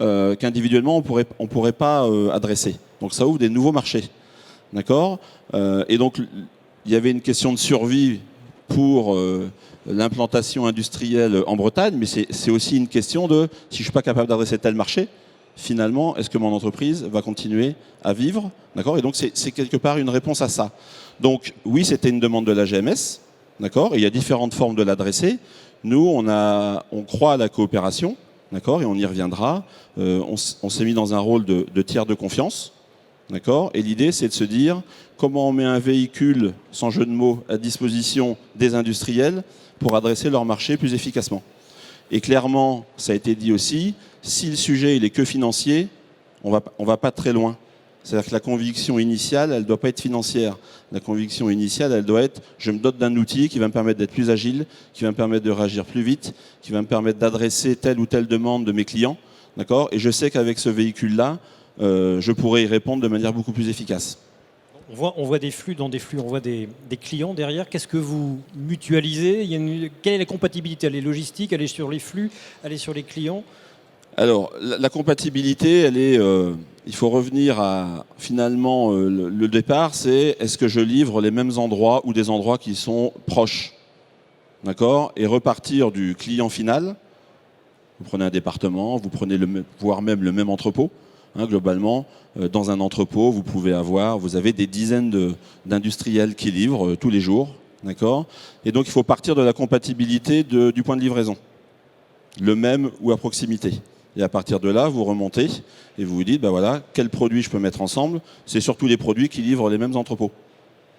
qu'individuellement on pourrait pas adresser. Donc ça ouvre des nouveaux marchés. D'accord ? Et donc il y avait une question de survie pour l'implantation industrielle en Bretagne, mais c'est aussi une question de si je ne suis pas capable d'adresser tel marché, finalement, est-ce que mon entreprise va continuer à vivre ? D'accord ? Et donc c'est quelque part une réponse à ça. Donc oui, c'était une demande de la GMS. D'accord ? Et il y a différentes formes de l'adresser. Nous, on croit à la coopération, d'accord ? Et on y reviendra. On s'est mis dans un rôle de tiers de confiance, d'accord ? Et l'idée, c'est de se dire comment on met un véhicule, sans jeu de mots, à disposition des industriels pour adresser leur marché plus efficacement. Et clairement, ça a été dit aussi, si le sujet il est que financier, on va pas très loin. C'est-à-dire que la conviction initiale, elle ne doit pas être financière. La conviction initiale, elle doit être je me dote d'un outil qui va me permettre d'être plus agile, qui va me permettre de réagir plus vite, qui va me permettre d'adresser telle ou telle demande de mes clients. D'accord ? Et je sais qu'avec ce véhicule-là, je pourrai y répondre de manière beaucoup plus efficace. On voit des flux, on voit des clients derrière. Qu'est-ce que vous mutualisez ? Quelle est la compatibilité ? Elle est logistique, elle est sur les flux, elle est sur les clients ? Alors, la compatibilité, elle est, il faut revenir à finalement le départ, c'est est-ce que je livre les mêmes endroits ou des endroits qui sont proches, d'accord ? Et repartir du client final. Vous prenez un département, vous prenez voire même le même entrepôt. Globalement, dans un entrepôt, vous avez des dizaines d'industriels qui livrent tous les jours, d'accord ? Et donc, il faut partir de la compatibilité du point de livraison, le même ou à proximité. Et à partir de là, vous remontez et vous vous dites, voilà, quels produits je peux mettre ensemble ? C'est surtout les produits qui livrent les mêmes entrepôts,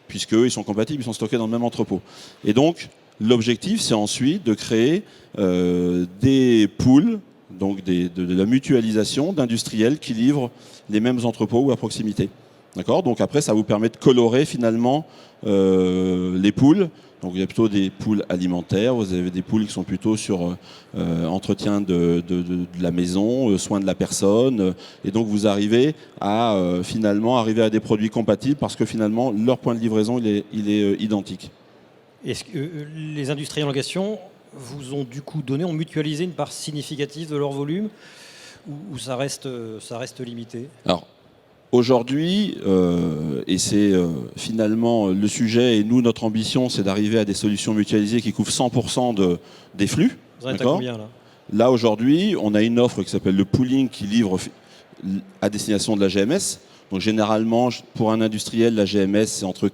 puisqu'eux, ils sont compatibles, ils sont stockés dans le même entrepôt. Et donc, l'objectif, c'est ensuite de créer des pools, donc de la mutualisation d'industriels qui livrent les mêmes entrepôts ou à proximité. D'accord ? Donc après, ça vous permet de colorer finalement les pools. Donc il y a plutôt des pools alimentaires, vous avez des pools qui sont plutôt sur entretien de la maison, soins de la personne, et donc vous arrivez à finalement arriver à des produits compatibles parce que finalement leur point de livraison il est identique. Est-ce que les industriels en question vous ont du coup ont mutualisé une part significative de leur volume ou ça reste limité ? Alors, aujourd'hui, et c'est finalement le sujet, et nous, notre ambition, c'est d'arriver à des solutions mutualisées qui couvrent 100% des flux. Vous en êtes à combien là ? Là, aujourd'hui, on a une offre qui s'appelle le pooling qui livre à destination de la GMS. Donc, généralement, pour un industriel, la GMS, c'est entre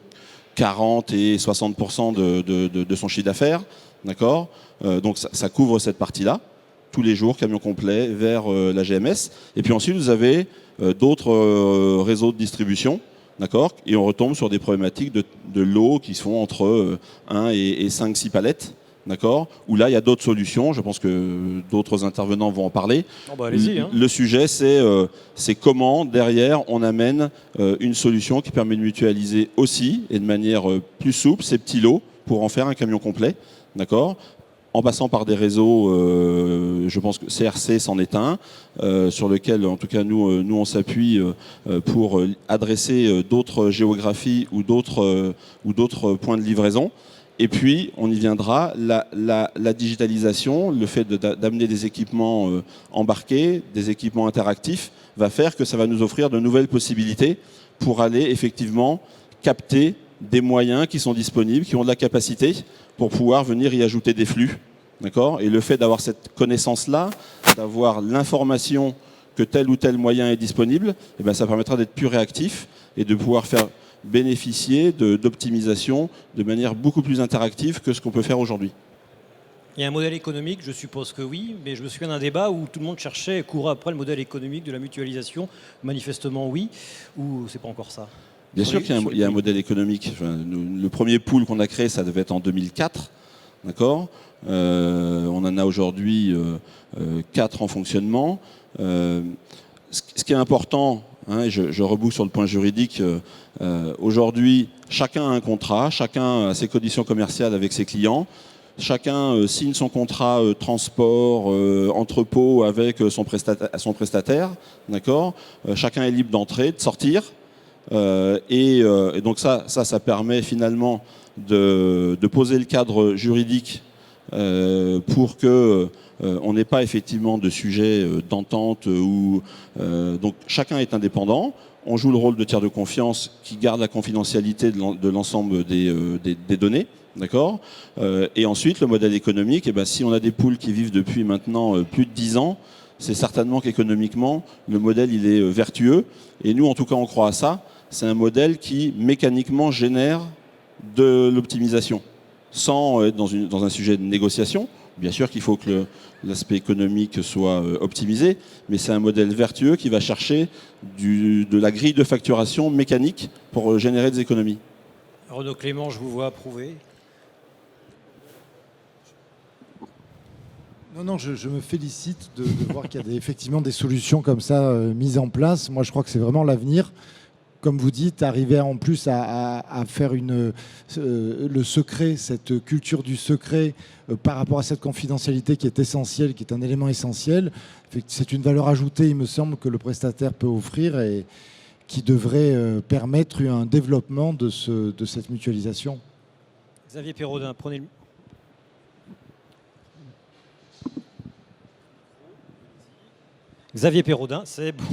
40 et 60% de son chiffre d'affaires. D'accord ? Donc, ça couvre cette partie-là. Tous les jours, camion complet vers la GMS. Et puis ensuite, vous avez d'autres réseaux de distribution, d'accord ? Et on retombe sur des problématiques de lots qui sont entre 1 et 5-6 palettes, d'accord ? Où là, il y a d'autres solutions. Je pense que d'autres intervenants vont en parler. Allez-y, Le sujet, c'est comment, derrière, on amène une solution qui permet de mutualiser aussi, et de manière plus souple, ces petits lots pour en faire un camion complet, d'accord ? En passant par des réseaux, je pense que CRC c'en est un, sur lequel, en tout cas, nous on s'appuie pour adresser d'autres géographies ou d'autres points de livraison. Et puis, on y viendra, la digitalisation, le fait d'amener des équipements embarqués, des équipements interactifs, va faire que ça va nous offrir de nouvelles possibilités pour aller effectivement capter des moyens qui sont disponibles, qui ont de la capacité pour pouvoir venir y ajouter des flux. D'accord ? Et le fait d'avoir cette connaissance-là, d'avoir l'information que tel ou tel moyen est disponible, ça permettra d'être plus réactif et de pouvoir faire bénéficier d'optimisation de manière beaucoup plus interactive que ce qu'on peut faire aujourd'hui. Il y a un modèle économique, je suppose que oui, mais je me souviens d'un débat où tout le monde courait après le modèle économique de la mutualisation. Manifestement oui, ou c'est pas encore ça ? Bien sûr qu'il y a un modèle économique. Le premier pool qu'on a créé, ça devait être en 2004. D'accord ? On en a aujourd'hui 4 en fonctionnement. Ce qui est important, et je reboucle sur le point juridique, aujourd'hui, chacun a un contrat, chacun a ses conditions commerciales avec ses clients. Chacun signe son contrat transport, entrepôt avec son prestataire. D'accord ? Chacun est libre d'entrer, de sortir. Et donc ça permet finalement de poser le cadre juridique pour que on n'ait pas effectivement de sujet d'entente donc chacun est indépendant. On joue le rôle de tiers de confiance qui garde la confidentialité de l'ensemble des données. D'accord ? Et ensuite, le modèle économique, si on a des pools qui vivent depuis maintenant plus de 10 ans, c'est certainement qu'économiquement, le modèle il est vertueux. Et nous, en tout cas, on croit à ça. C'est un modèle qui, mécaniquement, génère de l'optimisation, sans être dans un sujet de négociation. Bien sûr qu'il faut que l'aspect économique soit optimisé, mais c'est un modèle vertueux qui va chercher de la grille de facturation mécanique pour générer des économies. Renaud Clément, je vous vois approuver. Non, je me félicite de voir qu'il y a effectivement des solutions comme ça mises en place. Moi, je crois que c'est vraiment l'avenir. comme vous dites, arriver en plus à faire le secret, cette culture du secret par rapport à cette confidentialité qui est essentielle, qui est un élément essentiel. C'est une valeur ajoutée, il me semble, que le prestataire peut offrir et qui devrait permettre un développement de cette mutualisation. Xavier Pérodin, prenez le... Xavier Pérodin, c'est bon.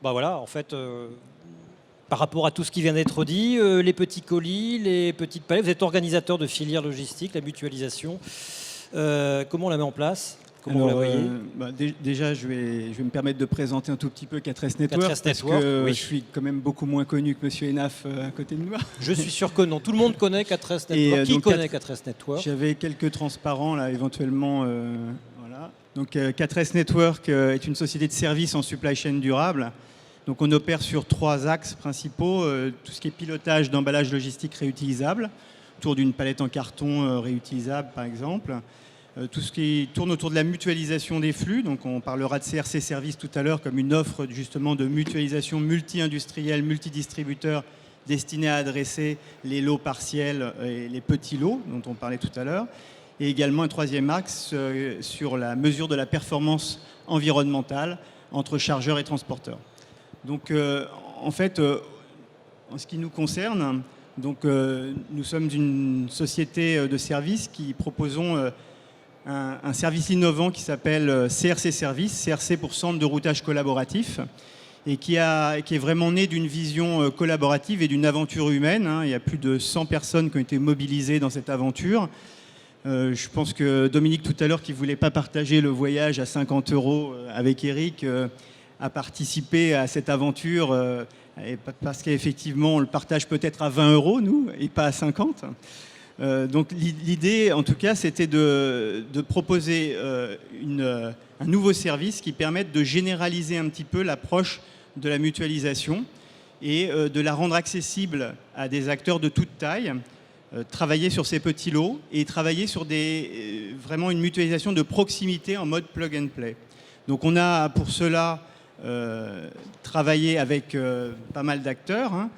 Bah voilà, en fait, par rapport à tout ce qui vient d'être dit, les petits colis, les petites palettes, vous êtes organisateur de filières logistiques, la mutualisation. Comment on la met en place? Comment vous la voyez? Déjà, je vais me permettre de présenter un tout petit peu Catres Network, Catres parce Network, que oui. je suis quand même beaucoup moins connu que Monsieur Enaf à côté de moi. Je suis sûr que non. Tout le monde connaît Catres Network. Qui connaît Catres Network? J'avais quelques transparents là, éventuellement. Voilà. Donc, Catres Network est une société de services en supply chain durable. Donc, on opère sur 3 axes principaux. Tout ce qui est pilotage d'emballage logistique réutilisable, autour d'une palette en carton réutilisable, par exemple. Tout ce qui tourne autour de la mutualisation des flux. Donc, on parlera de CRC Service tout à l'heure comme une offre justement de mutualisation multi-industrielle, multidistributeur destinée à adresser les lots partiels et les petits lots dont on parlait tout à l'heure. Et également un 3e axe sur la mesure de la performance environnementale entre chargeurs et transporteurs. Donc, en fait, en ce qui nous concerne, nous sommes une société de services qui proposons un service innovant qui s'appelle CRC Service, CRC pour Centre de routage collaboratif, et qui est vraiment né d'une vision collaborative et d'une aventure humaine. Il y a plus de 100 personnes qui ont été mobilisées dans cette aventure. Je pense que Dominique, tout à l'heure, qui ne voulait pas partager le voyage à 50 € avec Eric, a participé à cette aventure, parce qu'effectivement, on le partage peut-être à 20 €, nous, et pas à 50. Donc l'idée, en tout cas, c'était de proposer un nouveau service qui permette de généraliser un petit peu l'approche de la mutualisation et de la rendre accessible à des acteurs de toute taille, travailler sur ces petits lots et travailler sur vraiment une mutualisation de proximité en mode plug and play. Donc on a pour cela travaillé avec pas mal d'acteurs,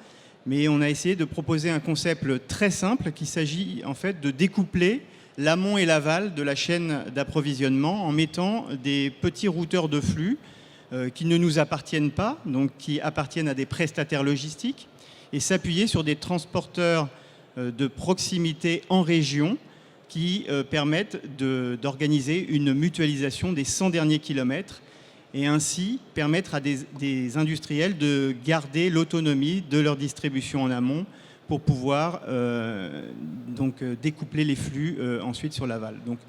mais on a essayé de proposer un concept très simple qu'il s'agit en fait de découpler l'amont et l'aval de la chaîne d'approvisionnement en mettant des petits routeurs de flux qui ne nous appartiennent pas, donc qui appartiennent à des prestataires logistiques, et s'appuyer sur des transporteurs de proximité en région qui permettent d'organiser une mutualisation des 100 derniers kilomètres et ainsi permettre à des industriels de garder l'autonomie de leur distribution en amont pour pouvoir découpler les flux ensuite sur l'aval. Donc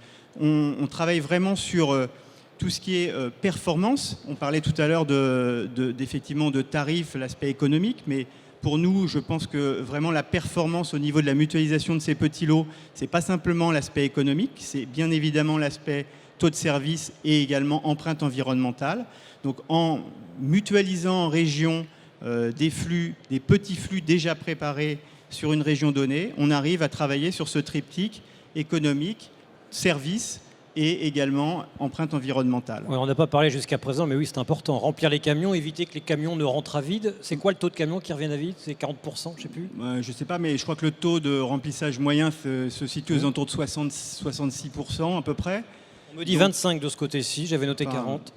on travaille vraiment sur tout ce qui est performance. On parlait tout à l'heure effectivement de tarifs, l'aspect économique, mais pour nous, je pense que vraiment la performance au niveau de la mutualisation de ces petits lots, ce n'est pas simplement l'aspect économique, c'est bien évidemment l'aspect taux de service et également empreinte environnementale. Donc en mutualisant en région des petits flux déjà préparés sur une région donnée, on arrive à travailler sur ce triptyque économique, service et également empreinte environnementale. Ouais, on n'a pas parlé jusqu'à présent, mais oui, c'est important. Remplir les camions, éviter que les camions ne rentrent à vide. C'est quoi le taux de camions qui reviennent à vide? C'est 40%, je ne sais plus. Je ne sais pas, mais je crois que le taux de remplissage moyen se situe aux alentours de 66% à peu près. On me dit 25 de ce côté-ci, j'avais noté 40.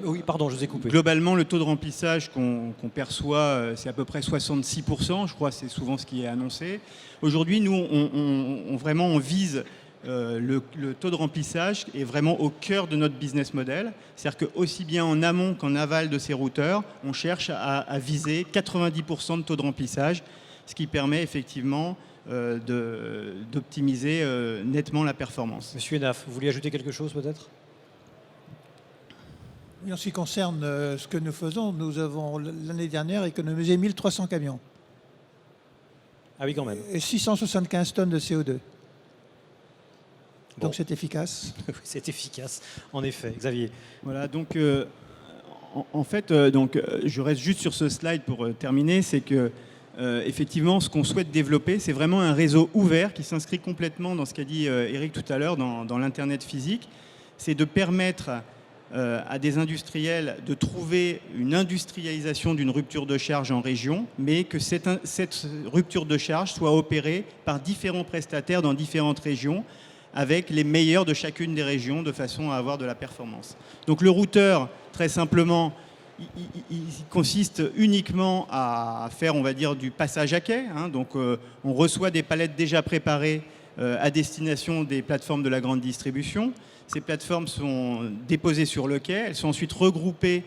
Oui, pardon, je vous ai coupé. Globalement, le taux de remplissage qu'on perçoit, c'est à peu près 66%, je crois, c'est souvent ce qui est annoncé. Aujourd'hui, nous, on vise le taux de remplissage est vraiment au cœur de notre business model. C'est-à-dire qu'aussi bien en amont qu'en aval de ces routeurs, on cherche à viser 90% de taux de remplissage, ce qui permet effectivement d'optimiser nettement la performance. Monsieur Enaf, vous vouliez ajouter quelque chose peut-être? Oui, en ce qui concerne ce que nous faisons, nous avons l'année dernière économisé 1300 camions. Ah oui, quand même. Et 675 tonnes de CO2. Bon. Donc c'est efficace. C'est efficace, en effet. Xavier. Voilà, donc en fait, je reste juste sur ce slide pour terminer, c'est que effectivement, ce qu'on souhaite développer, c'est vraiment un réseau ouvert qui s'inscrit complètement dans ce qu'a dit Eric tout à l'heure, dans l'Internet physique. C'est de permettre à des industriels de trouver une industrialisation d'une rupture de charge en région, mais que cette rupture de charge soit opérée par différents prestataires dans différentes régions, avec les meilleurs de chacune des régions, de façon à avoir de la performance. Donc le routeur, très simplement, il consiste uniquement à faire, on va dire, du passage à quai. Donc on reçoit des palettes déjà préparées à destination des plateformes de la grande distribution. Ces plateformes sont déposées sur le quai, elles sont ensuite regroupées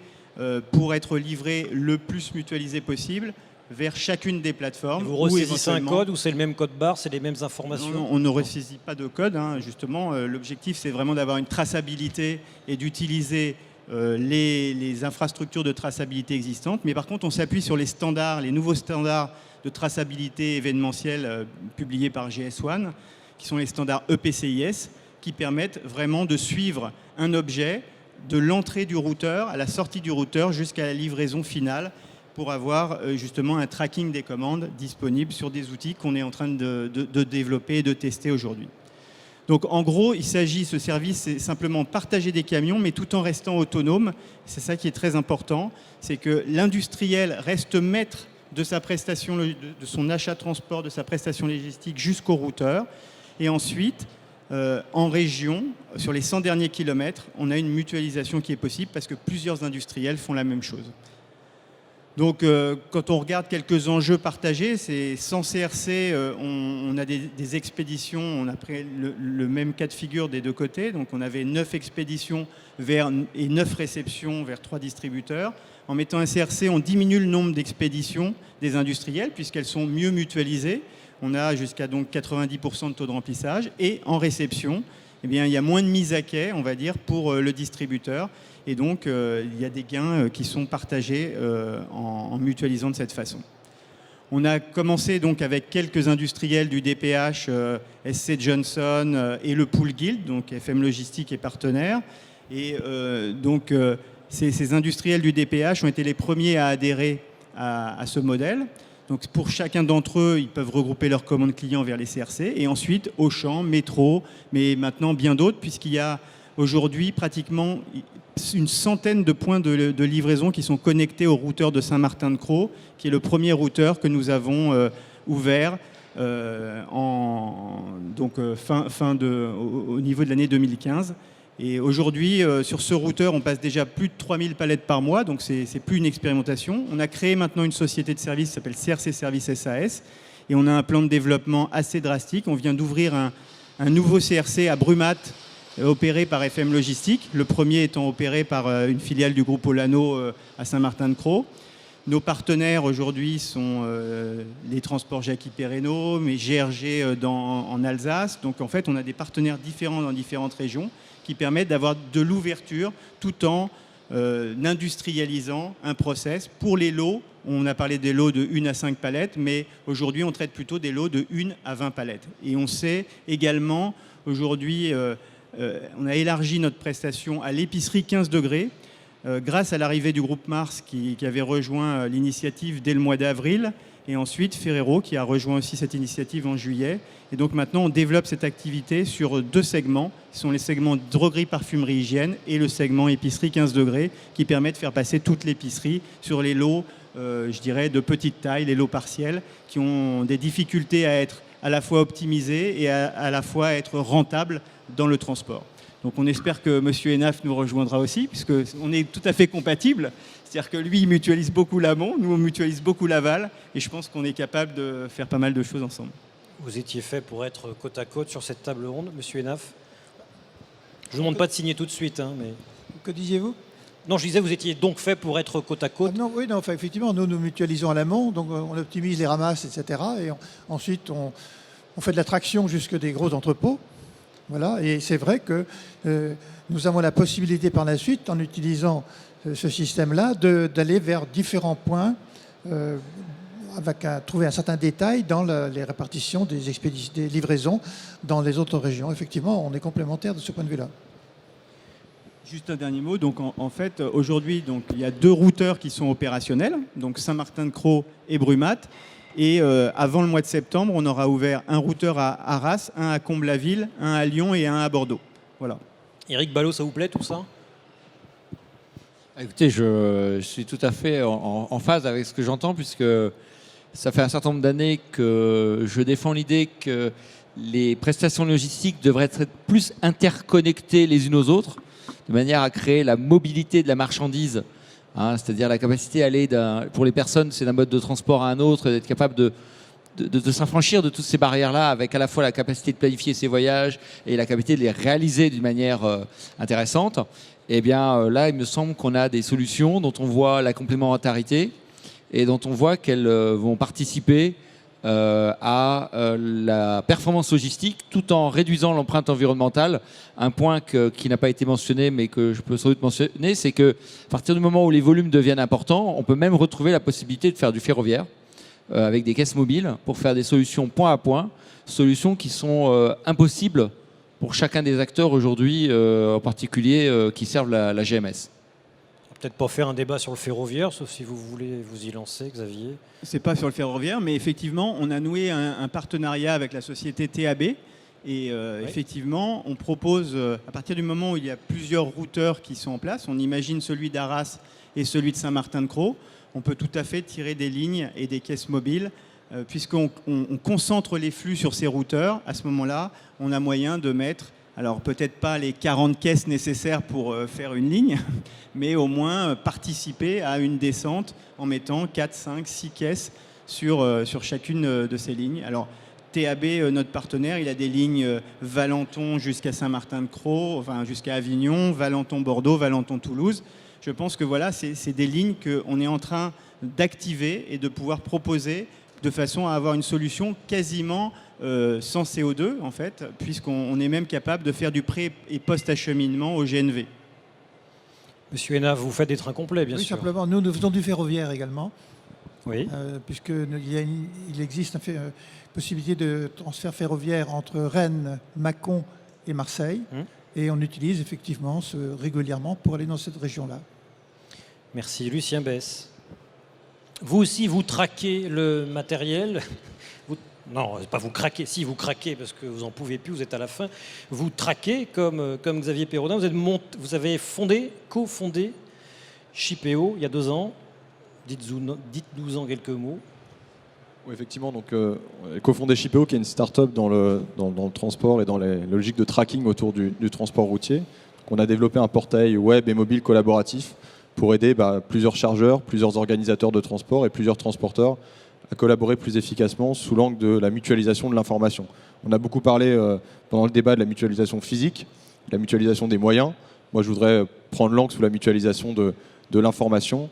pour être livrées le plus mutualisé possible vers chacune des plateformes. Et vous ressaisissez un code ou c'est le même code barre, c'est les mêmes informations? Non, on ne ressaisit pas de code, justement. L'objectif, c'est vraiment d'avoir une traçabilité et d'utiliser les infrastructures de traçabilité existantes. Mais par contre, on s'appuie sur les standards, les nouveaux standards de traçabilité événementielle publiés par GS1, qui sont les standards EPCIS, qui permettent vraiment de suivre un objet de l'entrée du routeur à la sortie du routeur jusqu'à la livraison finale pour avoir justement un tracking des commandes disponible sur des outils qu'on est en train de développer et de tester aujourd'hui. Donc en gros, ce service, c'est simplement partager des camions, mais tout en restant autonome. C'est ça qui est très important, c'est que l'industriel reste maître de sa prestation, de son achat-transport, de sa prestation logistique jusqu'au routeur. Et ensuite, en région, sur les 100 derniers kilomètres, on a une mutualisation qui est possible parce que plusieurs industriels font la même chose. Donc, quand on regarde quelques enjeux partagés, c'est sans CRC, on a des expéditions, on a pris le même cas de figure des deux côtés. Donc, on avait 9 expéditions et 9 réceptions vers 3 distributeurs. En mettant un CRC, on diminue le nombre d'expéditions des industriels puisqu'elles sont mieux mutualisées. On a jusqu'à donc 90% de taux de remplissage. Et en réception, eh bien, il y a moins de mise à quai, on va dire, pour le distributeur. Et donc, il y a des gains qui sont partagés en mutualisant de cette façon. On a commencé donc avec quelques industriels du DPH, SC Johnson et le Pool Guild, donc FM Logistique est partenaire. Et donc, ces industriels du DPH ont été les premiers à adhérer à ce modèle. Donc, pour chacun d'entre eux, ils peuvent regrouper leurs commandes clients vers les CRC. Et ensuite, Auchan, Métro, mais maintenant bien d'autres, puisqu'il y a aujourd'hui pratiquement une centaine de points de livraison qui sont connectés au routeur de Saint-Martin-de-Crau, qui est le premier routeur que nous avons ouvert au niveau de l'année 2015. Et aujourd'hui, sur ce routeur, on passe déjà plus de 3000 palettes par mois, donc c'est plus une expérimentation. On a créé maintenant une société de service qui s'appelle CRC Service SAS, et on a un plan de développement assez drastique. On vient d'ouvrir un nouveau CRC à Brumat, opéré par FM Logistique, le premier étant opéré par une filiale du groupe Olano à Saint-Martin-de-Crau. Nos partenaires aujourd'hui sont les transports Jackie Perreno, mais GRG en Alsace. Donc en fait, on a des partenaires différents dans différentes régions qui permettent d'avoir de l'ouverture tout en industrialisant un process. Pour les lots, on a parlé des lots de 1 à 5 palettes, mais aujourd'hui, on traite plutôt des lots de 1 à 20 palettes. Et on sait également, aujourd'hui, on a élargi notre prestation à l'épicerie 15 degrés grâce à l'arrivée du groupe Mars qui avait rejoint l'initiative dès le mois d'avril, et ensuite Ferrero qui a rejoint aussi cette initiative en juillet. Et donc maintenant, on développe cette activité sur 2 segments, qui sont les segments droguerie, parfumerie, hygiène et le segment épicerie 15 degrés qui permet de faire passer toute l'épicerie sur les lots, je dirais, de petite taille, les lots partiels, qui ont des difficultés à être à la fois optimisés et à la fois être rentables dans le transport. Donc on espère que M. Enaf nous rejoindra aussi, puisqu'on est tout à fait compatibles. C'est-à-dire que lui, il mutualise beaucoup l'amont, nous, on mutualise beaucoup l'aval, et je pense qu'on est capable de faire pas mal de choses ensemble. Vous étiez fait pour être côte à côte sur cette table ronde, M. Enaf. Je ne vous demande pas de signer tout de suite, mais... Que disiez-vous? Non, je disais, vous étiez donc fait pour être côte à côte. Non, oui, non, enfin, effectivement, nous mutualisons à l'amont, donc on optimise les ramasses, etc. Et ensuite, on fait de la traction jusque des gros entrepôts. Voilà, et c'est vrai que nous avons la possibilité par la suite, en utilisant ce système-là, d'aller vers différents points trouver un certain détail dans les répartitions des livraisons dans les autres régions. Effectivement, on est complémentaires de ce point de vue-là. Juste un dernier mot. Donc, en fait, aujourd'hui, il y a 2 routeurs qui sont opérationnels, donc Saint-Martin-de-Crau et Brumat. Et avant le mois de septembre, on aura ouvert un routeur à Arras, un à Comble-la-Ville, un à Lyon et un à Bordeaux. Voilà. Éric Ballot, ça vous plaît tout ça? Écoutez, je suis tout à fait en phase avec ce que j'entends, puisque ça fait un certain nombre d'années que je défends l'idée que les prestations logistiques devraient être plus interconnectées les unes aux autres, de manière à créer la mobilité de la marchandise, hein, c'est-à-dire la capacité à aller pour les personnes, c'est d'un mode de transport à un autre, d'être capable de s'affranchir de toutes ces barrières-là, avec à la fois la capacité de planifier ses voyages et la capacité de les réaliser d'une manière intéressante. Eh bien là, il me semble qu'on a des solutions dont on voit la complémentarité et dont on voit qu'elles vont participer à la performance logistique tout en réduisant l'empreinte environnementale. Un point qui n'a pas été mentionné mais que je peux sans doute mentionner, c'est qu'à partir du moment où les volumes deviennent importants, on peut même retrouver la possibilité de faire du ferroviaire avec des caisses mobiles pour faire des solutions point à point, solutions qui sont impossibles pour chacun des acteurs aujourd'hui, en particulier qui servent la GMS. Peut-être pas faire un débat sur le ferroviaire, sauf si vous voulez vous y lancer, Xavier. C'est pas sur le ferroviaire, mais effectivement, on a noué un partenariat avec la société TAB. Et effectivement, on propose, à partir du moment où il y a plusieurs routeurs qui sont en place, on imagine celui d'Arras et celui de Saint-Martin-de-Crau, on peut tout à fait tirer des lignes et des caisses mobiles. Puisqu'on concentre les flux sur ces routeurs, à ce moment-là, on a moyen de mettre, alors peut-être pas les 40 caisses nécessaires pour faire une ligne, mais au moins participer à une descente en mettant 4, 5, 6 caisses sur chacune de ces lignes. Alors TAB, notre partenaire, il a des lignes Valenton jusqu'à Saint-Martin-de-Crau, enfin jusqu'à Avignon, Valenton-Bordeaux, Valenton-Toulouse. Je pense que voilà, c'est des lignes qu'on est en train d'activer et de pouvoir proposer de façon à avoir une solution quasiment sans CO2, en fait, puisqu'on est même capable de faire du pré- et post-acheminement au GNV. Monsieur Hénave, vous faites des trains complets, bien Oui, sûr. simplement, nous faisons du ferroviaire également, Oui. il existe une possibilité de transfert ferroviaire entre Rennes, Mâcon et Marseille. Et on utilise effectivement régulièrement pour aller dans cette région-là. Merci. Lucien Besse. Vous aussi, vous traquez le matériel. Non, pas vous craquez. Si, vous craquez parce que vous n'en pouvez plus, vous êtes à la fin. Vous traquez comme Xavier Perrodin. Vous avez cofondé Shipeo il y a 2 ans. Dites-nous en quelques mots. Oui, effectivement, donc cofondé Shipeo, qui est une start-up dans le transport et dans les logiques de tracking autour du transport routier. On a développé un portail web et mobile collaboratif pour aider plusieurs chargeurs, plusieurs organisateurs de transport et plusieurs transporteurs à collaborer plus efficacement sous l'angle de la mutualisation de l'information. On a beaucoup parlé pendant le débat de la mutualisation physique, de la mutualisation des moyens. Moi, je voudrais prendre l'angle sous la mutualisation de l'information.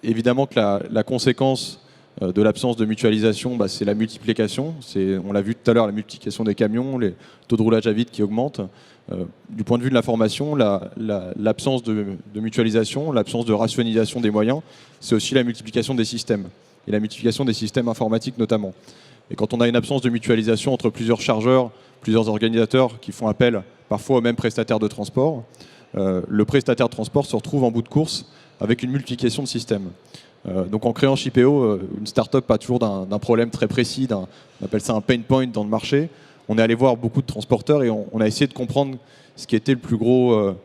Évidemment que la conséquence de l'absence de mutualisation, c'est la multiplication. On l'a vu tout à l'heure, la multiplication des camions, les taux de roulage à vide qui augmentent. Du point de vue de l'information, l'absence de mutualisation, l'absence de rationalisation des moyens, c'est aussi la multiplication des systèmes, et la multiplication des systèmes informatiques notamment. Et quand on a une absence de mutualisation entre plusieurs chargeurs, plusieurs organisateurs qui font appel parfois au même prestataire de transport, le prestataire de transport se retrouve en bout de course avec une multiplication de systèmes. Donc en créant Shipeo, une start-up pas toujours d'un problème très précis, on appelle ça un pain point dans le marché. On est allé voir beaucoup de transporteurs et on a essayé de comprendre ce qui était le plus gros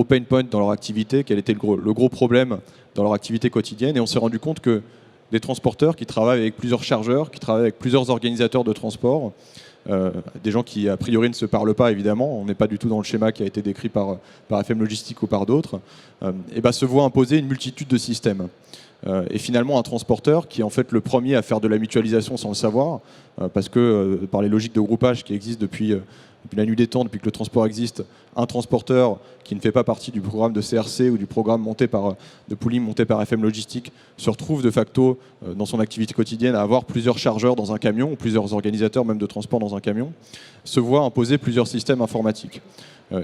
pain point dans leur activité, quel était le gros problème dans leur activité quotidienne. Et on s'est rendu compte que des transporteurs qui travaillent avec plusieurs chargeurs, qui travaillent avec plusieurs organisateurs de transport, des gens qui a priori ne se parlent pas évidemment, on n'est pas du tout dans le schéma qui a été décrit par FM Logistique ou par d'autres, se voient imposer une multitude de systèmes. Et finalement un transporteur qui est en fait le premier à faire de la mutualisation sans le savoir, parce que par les logiques de groupage qui existent depuis la nuit des temps, depuis que le transport existe, un transporteur qui ne fait pas partie du programme de CRC ou du programme de pooling monté par FM Logistique se retrouve de facto dans son activité quotidienne à avoir plusieurs chargeurs dans un camion, ou plusieurs organisateurs même de transport dans un camion, se voit imposer plusieurs systèmes informatiques.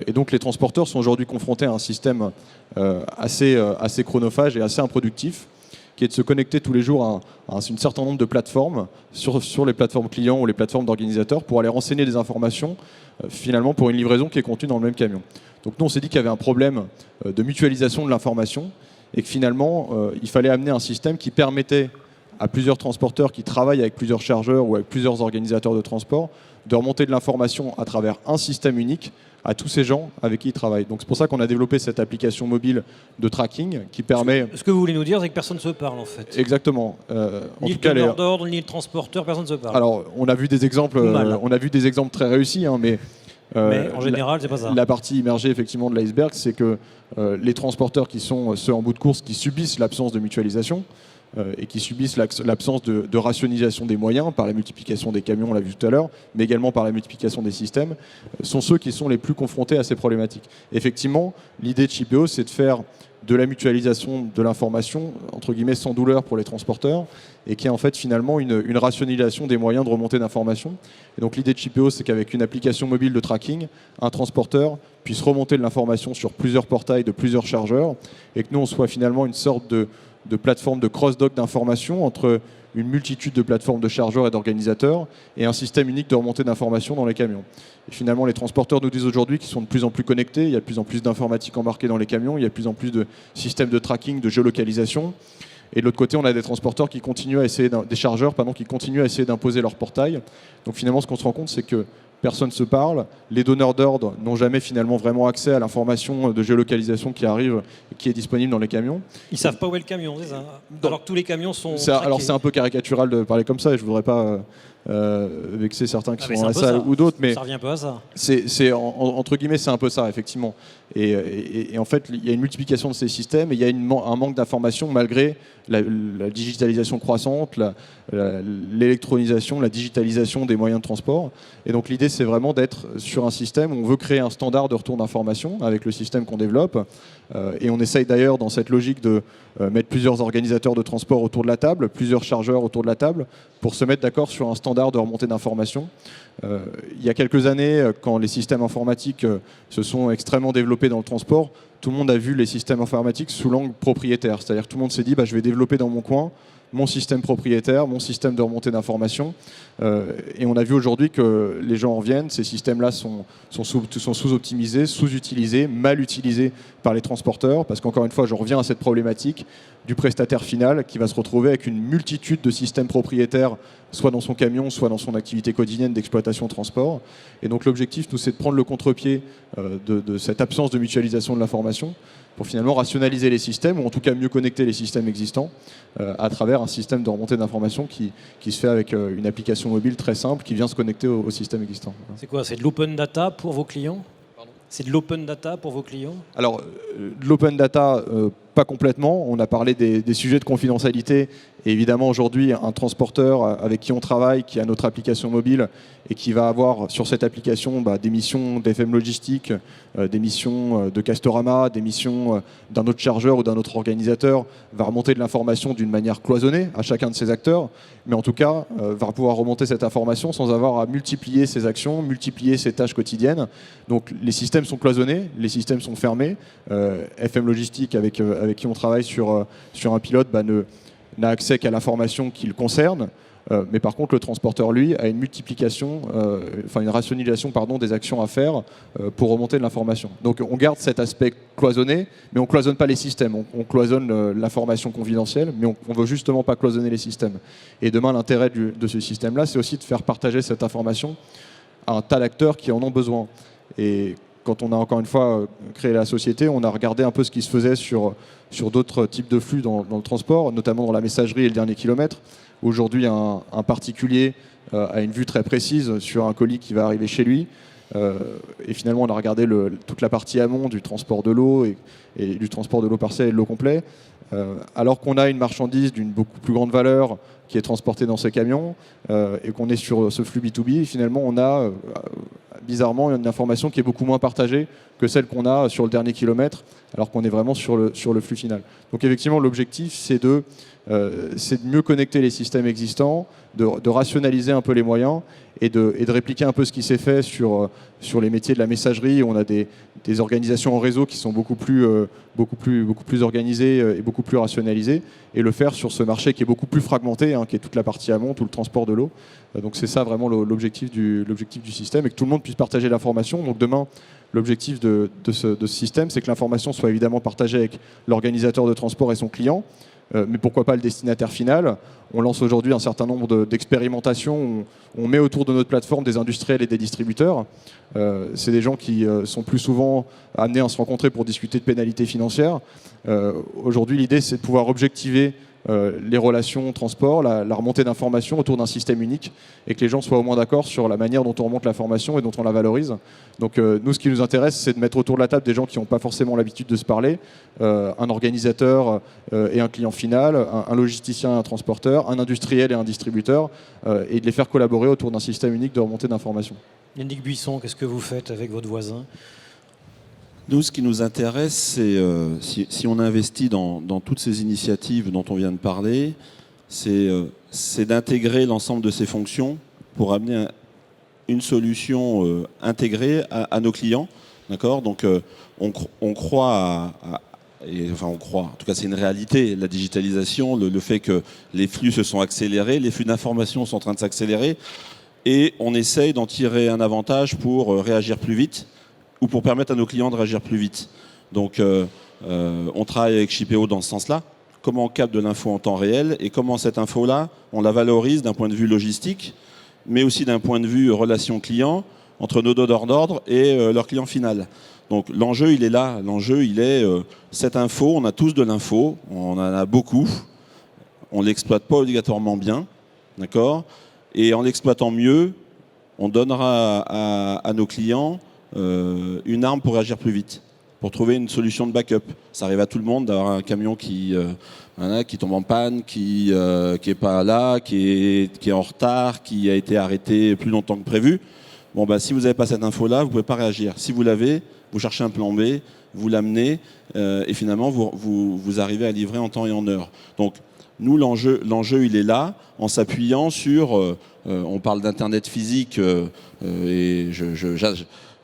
Et donc les transporteurs sont aujourd'hui confrontés à un système assez chronophage et assez improductif, qui est de se connecter tous les jours à un certain nombre de plateformes, sur les plateformes clients ou les plateformes d'organisateurs, pour aller renseigner des informations, finalement pour une livraison qui est contenue dans le même camion. Donc nous, on s'est dit qu'il y avait un problème de mutualisation de l'information, et que finalement, il fallait amener un système qui permettait à plusieurs transporteurs qui travaillent avec plusieurs chargeurs ou avec plusieurs organisateurs de transport, de remonter de l'information à travers un système unique, à tous ces gens avec qui ils travaillent. Donc c'est pour ça qu'on a développé cette application mobile de tracking qui permet... Ce que vous voulez nous dire, c'est que personne ne se parle en fait. Exactement. Ni le donneur d'ordre, ni le transporteur, personne ne se parle. Alors on a vu des exemples, très réussis, hein, mais en général, c'est pas ça. La partie immergée effectivement de l'iceberg, c'est que les transporteurs qui sont ceux en bout de course qui subissent l'absence de mutualisation et qui subissent l'absence de rationalisation des moyens par la multiplication des camions, on l'a vu tout à l'heure, mais également par la multiplication des systèmes, sont ceux qui sont les plus confrontés à ces problématiques. Effectivement, l'idée de Shipeo, c'est de faire de la mutualisation de l'information, entre guillemets, sans douleur pour les transporteurs, et qui est en fait finalement une rationalisation des moyens de remontée d'informations. Et donc l'idée de Shipeo, c'est qu'avec une application mobile de tracking, un transporteur puisse remonter de l'information sur plusieurs portails de plusieurs chargeurs, et que nous, on soit finalement une sorte de plateforme de cross-dock d'informations entre une multitude de plateformes de chargeurs et d'organisateurs et un système unique de remontée d'informations dans les camions. Et finalement, les transporteurs nous disent aujourd'hui qu'ils sont de plus en plus connectés, il y a de plus en plus d'informatique embarquée dans les camions, il y a de plus en plus de systèmes de tracking, de géolocalisation. Et de l'autre côté, on a des transporteurs qui continuent à essayer des chargeurs qui continuent à essayer d'imposer leur portail. Donc finalement, ce qu'on se rend compte, c'est que personne ne se parle. Les donneurs d'ordre n'ont jamais finalement vraiment accès à l'information de géolocalisation qui arrive et qui est disponible dans les camions. Ils ne savent pas où est le camion, c'est ça? Alors que tous les camions sont alors c'est un peu caricatural de parler comme ça et je ne voudrais pas vexer certains qui sont dans la salle ou d'autres, mais ça revient un peu à ça. Entre guillemets, c'est un peu ça, effectivement. Et en fait, il y a une multiplication de ces systèmes et il y a un manque d'information malgré la digitalisation croissante, l'électronisation, la digitalisation des moyens de transport. Et donc l'idée, c'est vraiment d'être sur un système où on veut créer un standard de retour d'information avec le système qu'on développe. Et on essaye d'ailleurs, dans cette logique, de mettre plusieurs organisateurs de transport autour de la table, plusieurs chargeurs autour de la table, pour se mettre d'accord sur un standard de remontée d'informations. Il y a quelques années, quand les systèmes informatiques se sont extrêmement développés dans le transport, tout le monde a vu les systèmes informatiques sous l'angle propriétaire. C'est-à-dire que tout le monde s'est dit, je vais développer dans mon coin mon système propriétaire, mon système de remontée d'informations. Et on a vu aujourd'hui que les gens en reviennent, ces systèmes-là sont sous-optimisés, sous-utilisés, mal utilisés par les transporteurs, parce qu'encore une fois, je reviens à cette problématique du prestataire final qui va se retrouver avec une multitude de systèmes propriétaires, soit dans son camion, soit dans son activité quotidienne d'exploitation transport. Et donc l'objectif, nous, c'est de prendre le contre-pied de cette absence de mutualisation de l'information pour finalement rationaliser les systèmes, ou en tout cas mieux connecter les systèmes existants à travers un système de remontée d'informations qui se fait avec une application mobile très simple qui vient se connecter au système existant. C'est quoi? C'est de l'open data pour vos clients? C'est de l'open data pour vos clients? Alors, de l'open data, pas complètement. On a parlé des sujets de confidentialité. Et évidemment, aujourd'hui, un transporteur avec qui on travaille, qui a notre application mobile et qui va avoir sur cette application des missions d'FM Logistique, des missions de Castorama, des missions d'un autre chargeur ou d'un autre organisateur, va remonter de l'information d'une manière cloisonnée à chacun de ces acteurs. Mais en tout cas, va pouvoir remonter cette information sans avoir à multiplier ses actions, multiplier ses tâches quotidiennes. Donc, les systèmes sont cloisonnés, les systèmes sont fermés. FM Logistique, avec qui on travaille sur un pilote, n'a accès qu'à l'information qui le concerne. Mais par contre, le transporteur, lui, a une multiplication, une rationalisation des actions à faire pour remonter de l'information. Donc on garde cet aspect cloisonné, mais on ne cloisonne pas les systèmes. On cloisonne l'information confidentielle, mais on ne veut justement pas cloisonner les systèmes. Et demain, l'intérêt de ce système-là, c'est aussi de faire partager cette information à un tas d'acteurs qui en ont besoin. Et quand on a encore une fois créé la société, on a regardé un peu ce qui se faisait sur d'autres types de flux dans le transport, notamment dans la messagerie et le dernier kilomètre. Aujourd'hui, un particulier a une vue très précise sur un colis qui va arriver chez lui. Et finalement, on a regardé toute la partie amont du transport de l'eau et du transport de l'eau partielle et de l'eau complet. Alors qu'on a une marchandise d'une beaucoup plus grande valeur qui est transportée dans ces camions et qu'on est sur ce flux B2B, finalement, on a bizarrement une information qui est beaucoup moins partagée que celle qu'on a sur le dernier kilomètre, alors qu'on est vraiment sur le flux final. Donc effectivement, l'objectif, c'est de mieux connecter les systèmes existants, de rationaliser un peu les moyens et de répliquer un peu ce qui s'est fait sur les métiers de la messagerie, où on a des organisations en réseau qui sont beaucoup plus organisées et beaucoup plus rationalisées, et le faire sur ce marché qui est beaucoup plus fragmenté, qui est toute la partie amont, tout le transport de l'eau. Donc c'est ça vraiment l'objectif du système, et que tout le monde puisse partager l'information. Donc demain, l'objectif de ce système, c'est que l'information soit évidemment partagée avec l'organisateur de transport et son client, mais pourquoi pas le destinataire final. On lance aujourd'hui un certain nombre d'expérimentations. On met autour de notre plateforme des industriels et des distributeurs. C'est des gens qui sont plus souvent amenés à se rencontrer pour discuter de pénalités financières. Aujourd'hui, l'idée, c'est de pouvoir objectiver les relations transport, la remontée d'informations autour d'un système unique et que les gens soient au moins d'accord sur la manière dont on remonte l'information et dont on la valorise. Donc nous, ce qui nous intéresse, c'est de mettre autour de la table des gens qui n'ont pas forcément l'habitude de se parler, un organisateur et un client final, un logisticien et un transporteur, un industriel et un distributeur, et de les faire collaborer autour d'un système unique de remontée d'informations. Yannick Buisson, qu'est-ce que vous faites avec votre voisin? Nous, ce qui nous intéresse, c'est si on investit dans toutes ces initiatives dont on vient de parler, c'est d'intégrer l'ensemble de ces fonctions pour amener une solution intégrée à nos clients. D'accord ? Donc, on croit on croit, en tout cas c'est une réalité, la digitalisation, le fait que les flux se sont accélérés, les flux d'informations sont en train de s'accélérer, et on essaye d'en tirer un avantage pour réagir plus vite, ou pour permettre à nos clients de réagir plus vite. Donc on travaille avec Shipeo dans ce sens-là. Comment on capte de l'info en temps réel et comment cette info-là, on la valorise d'un point de vue logistique, mais aussi d'un point de vue relation client entre nos donneurs d'ordre et leur client final. Donc l'enjeu, il est là. L'enjeu, il est cette info, on a tous de l'info, on en a beaucoup, on ne l'exploite pas obligatoirement bien, d'accord ? Et en l'exploitant mieux, on donnera à nos clients une arme pour réagir plus vite, pour trouver une solution de backup. Ça arrive à tout le monde d'avoir un camion qui tombe en panne, qui est pas là, qui est en retard, qui a été arrêté plus longtemps que prévu. Bon, si vous n'avez pas cette info-là, vous ne pouvez pas réagir. Si vous l'avez, vous cherchez un plan B, vous l'amenez et finalement vous arrivez à livrer en temps et en heure. Donc nous, l'enjeu il est là, en s'appuyant sur, on parle d'internet physique et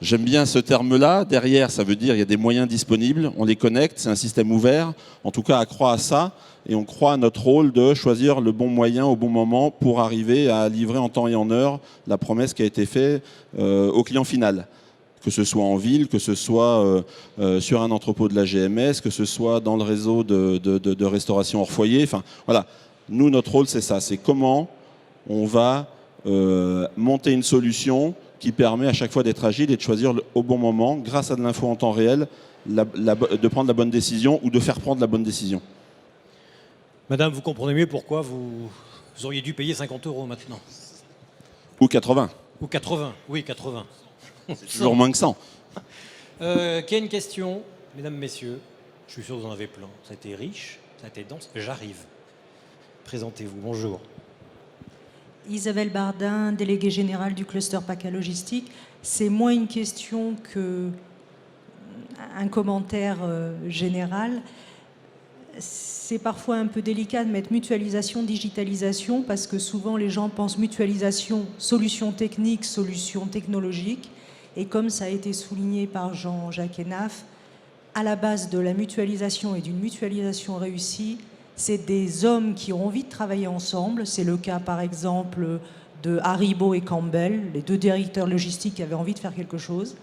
j'aime bien ce terme-là. Derrière, ça veut dire qu'il y a des moyens disponibles, on les connecte, c'est un système ouvert. En tout cas, à croire à ça, et on croit à notre rôle de choisir le bon moyen au bon moment pour arriver à livrer en temps et en heure la promesse qui a été faite au client final. Que ce soit en ville, que ce soit sur un entrepôt de la GMS, que ce soit dans le réseau de restauration hors foyer. Enfin, voilà. Nous, notre rôle, c'est ça. C'est comment on va monter une solution qui permet à chaque fois d'être agile et de choisir au bon moment, grâce à de l'info en temps réel, de prendre la bonne décision ou de faire prendre la bonne décision. Madame, vous comprenez mieux pourquoi vous auriez dû payer 50 € maintenant. Ou 80. Ou 80, oui, 80. C'est toujours moins que 100. Qui a une question, mesdames, messieurs? Je suis sûr que vous en avez plein. Ça a été riche, ça a été dense. J'arrive. Présentez-vous, bonjour. Isabelle Bardin, déléguée générale du cluster PACA Logistique. C'est moins une question qu'un commentaire général. C'est parfois un peu délicat de mettre mutualisation, digitalisation, parce que souvent les gens pensent mutualisation, solution technique, solution technologique. Et comme ça a été souligné par Jean-Jacques Henaf, à la base de la mutualisation et d'une mutualisation réussie, c'est des hommes qui ont envie de travailler ensemble. C'est le cas, par exemple, de Haribo et Campbell, les deux directeurs logistiques qui avaient envie de faire quelque chose.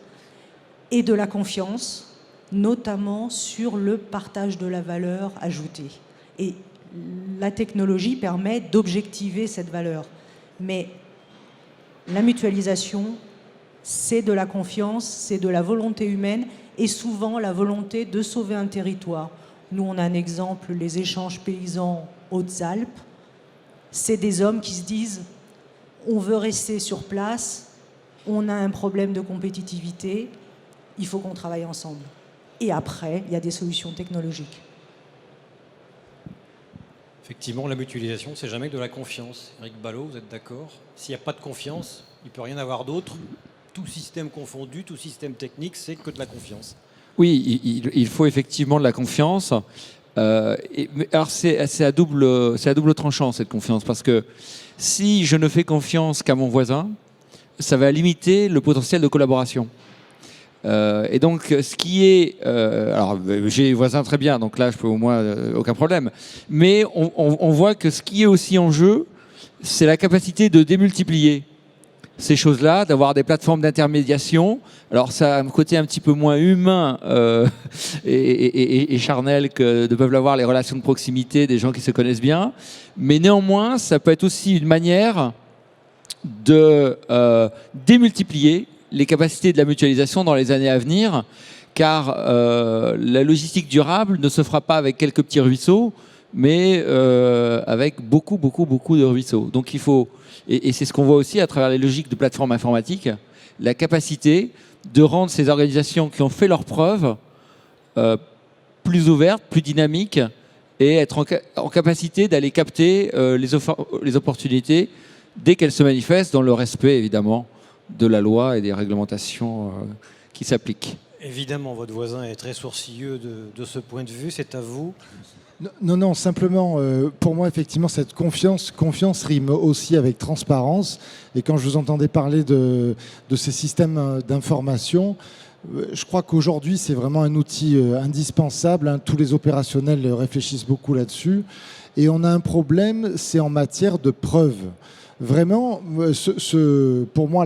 Et de la confiance, notamment sur le partage de la valeur ajoutée. Et la technologie permet d'objectiver cette valeur. Mais la mutualisation, c'est de la confiance, c'est de la volonté humaine et souvent la volonté de sauver un territoire. Nous, on a un exemple, les échanges paysans Hautes-Alpes. C'est des hommes qui se disent on veut rester sur place, on a un problème de compétitivité, il faut qu'on travaille ensemble. Et après, il y a des solutions technologiques. Effectivement, la mutualisation, c'est jamais que de la confiance. Eric Ballot, vous êtes d'accord? S'il n'y a pas de confiance, il ne peut rien avoir d'autre. Tout système confondu, tout système technique, c'est que de la confiance. Oui, il faut effectivement de la confiance. Alors c'est à double tranchant cette confiance, parce que si je ne fais confiance qu'à mon voisin, ça va limiter le potentiel de collaboration. Et donc, ce qui est... alors, j'ai des voisins très bien, donc là, je peux au moins... aucun problème. Mais on voit que ce qui est aussi en jeu, c'est la capacité de démultiplier. ces choses-là, d'avoir des plateformes d'intermédiation. Alors ça a un côté un petit peu moins humain et charnel que de peuvent l'avoir les relations de proximité des gens qui se connaissent bien. Mais néanmoins, ça peut être aussi une manière de démultiplier les capacités de la mutualisation dans les années à venir, car la logistique durable ne se fera pas avec quelques petits ruisseaux, mais avec beaucoup de ruisseaux. Donc il faut, et c'est ce qu'on voit aussi à travers les logiques de plateformes informatiques, la capacité de rendre ces organisations qui ont fait leurs preuves plus ouvertes, plus dynamiques, et être en capacité d'aller capter les opportunités dès qu'elles se manifestent, dans le respect évidemment de la loi et des réglementations qui s'appliquent. Évidemment, votre voisin est très sourcilleux de ce point de vue, c'est à vous. Non, simplement, pour moi, effectivement, cette confiance rime aussi avec transparence. Et quand je vous entendais parler de ces systèmes d'information, je crois qu'aujourd'hui, c'est vraiment un outil indispensable, hein. Tous les opérationnels réfléchissent beaucoup là-dessus. Et on a un problème, c'est en matière de preuves. Vraiment, pour moi,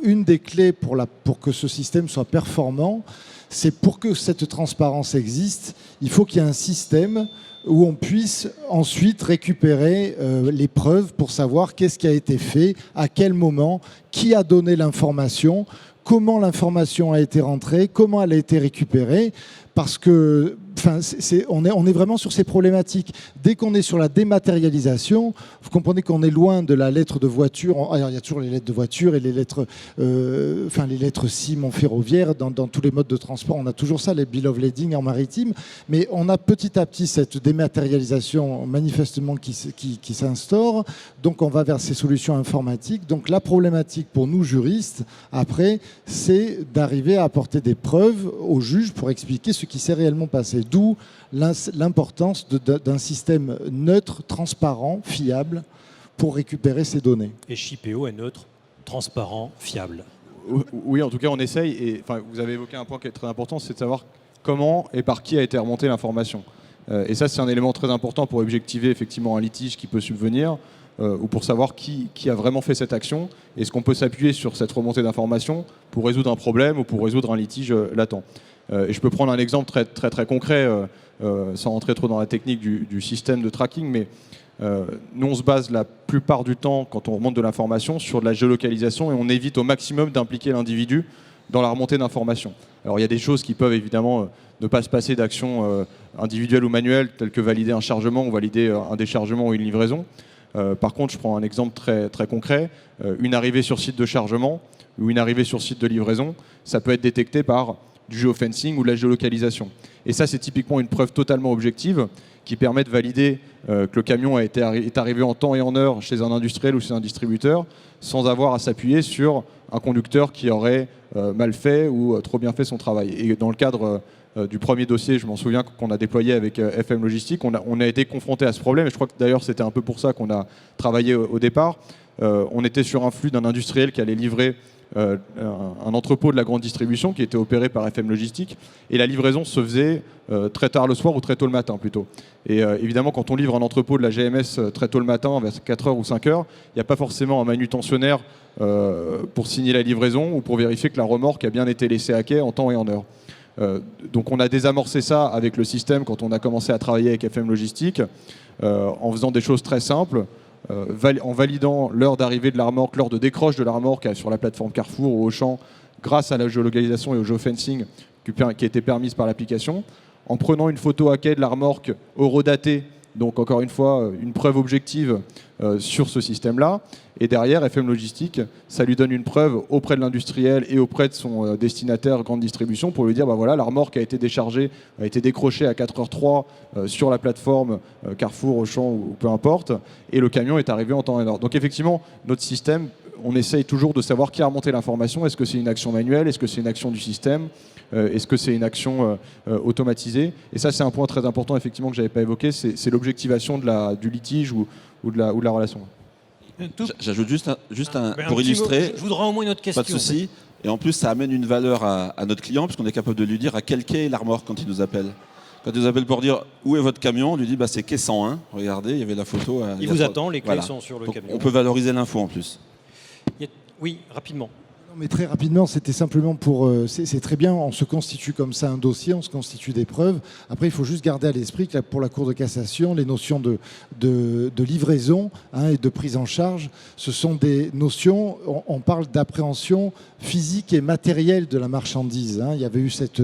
une des clés pour que ce système soit performant, c'est pour que cette transparence existe, il faut qu'il y ait un système où on puisse ensuite récupérer les preuves pour savoir qu'est-ce qui a été fait, à quel moment, qui a donné l'information, comment l'information a été rentrée, comment elle a été récupérée, parce que on est vraiment sur ces problématiques. Dès qu'on est sur la dématérialisation, vous comprenez qu'on est loin de la lettre de voiture. Alors, il y a toujours les lettres de voiture et les lettres SIM en ferroviaire. Dans tous les modes de transport, on a toujours ça, les bill of lading en maritime. Mais on a petit à petit cette dématérialisation manifestement qui s'instaure. Donc, on va vers ces solutions informatiques. Donc, la problématique pour nous, juristes, après, c'est d'arriver à apporter des preuves aux juges pour expliquer ce qui s'est réellement passé. D'où l'importance d'un système neutre, transparent, fiable pour récupérer ces données. Et Shipeo est neutre, transparent, fiable. Oui, en tout cas, on essaye. Et vous avez évoqué un point qui est très important, c'est de savoir comment et par qui a été remontée l'information. Et ça, c'est un élément très important pour objectiver effectivement un litige qui peut subvenir ou pour savoir qui a vraiment fait cette action. Est-ce qu'on peut s'appuyer sur cette remontée d'information pour résoudre un problème ou pour résoudre un litige latent. Et je peux prendre un exemple très concret, sans rentrer trop dans la technique du système de tracking, mais nous on se base la plupart du temps, quand on remonte de l'information, sur de la géolocalisation et on évite au maximum d'impliquer l'individu dans la remontée d'informations. Alors il y a des choses qui peuvent évidemment ne pas se passer d'actions individuelles ou manuelles, telles que valider un chargement ou valider un déchargement ou une livraison. Par contre, je prends un exemple très concret, une arrivée sur site de chargement ou une arrivée sur site de livraison, ça peut être détecté par du géofencing ou de la géolocalisation. Et ça, c'est typiquement une preuve totalement objective qui permet de valider que le camion est arrivé en temps et en heure chez un industriel ou chez un distributeur sans avoir à s'appuyer sur un conducteur qui aurait mal fait ou trop bien fait son travail. Et dans le cadre du premier dossier, je m'en souviens qu'on a déployé avec FM Logistique, on a été confronté à ce problème et je crois que d'ailleurs c'était un peu pour ça qu'on a travaillé au départ. On était sur un flux d'un industriel qui allait livrer un entrepôt de la grande distribution qui était opéré par FM Logistique et la livraison se faisait très tard le soir ou très tôt le matin plutôt. Et évidemment quand on livre un entrepôt de la GMS très tôt le matin vers 4h ou 5h, il n'y a pas forcément un manutentionnaire pour signer la livraison ou pour vérifier que la remorque a bien été laissée à quai en temps et en heure. Donc on a désamorcé ça avec le système quand on a commencé à travailler avec FM Logistique en faisant des choses très simples. En validant l'heure d'arrivée de la remorque, l'heure de décroche de la remorque sur la plateforme Carrefour ou Auchan grâce à la géolocalisation et au geofencing qui était permise par l'application, en prenant une photo à quai de la remorque horodatée, donc encore une fois une preuve objective sur ce système-là, et derrière FM Logistique, ça lui donne une preuve auprès de l'industriel et auprès de son destinataire grande distribution pour lui dire voilà, la remorque a été déchargée, a été décrochée à 4h03 sur la plateforme Carrefour, Auchan ou peu importe, et le camion est arrivé en temps et en heure. Donc effectivement, notre système, on essaye toujours de savoir qui a remonté l'information. Est-ce que c'est une action manuelle? Est-ce que c'est une action du système? Est-ce que c'est une action automatisée? Et ça, c'est un point très important effectivement que je n'avais pas évoqué, c'est l'objectivation du litige ou de la relation. J'ajoute pour illustrer. Je voudrais au moins une autre question. Pas de souci. Et en plus, ça amène une valeur à notre client, puisqu'on est capable de lui dire à quel quai est la remorque quand il nous appelle. Quand il nous appelle pour dire où est votre camion, on lui dit c'est quai 101. Regardez, il y avait la photo. Il vous attend, les clés sont sur le camion. On peut valoriser l'info en plus. Oui, rapidement. Non, mais très rapidement, c'était simplement pour... c'est très bien, on se constitue comme ça un dossier, on se constitue des preuves. Après, il faut juste garder à l'esprit que pour la Cour de cassation, les notions de livraison et de prise en charge, ce sont des notions, on parle d'appréhension physique et matérielle de la marchandise. Il y avait eu cette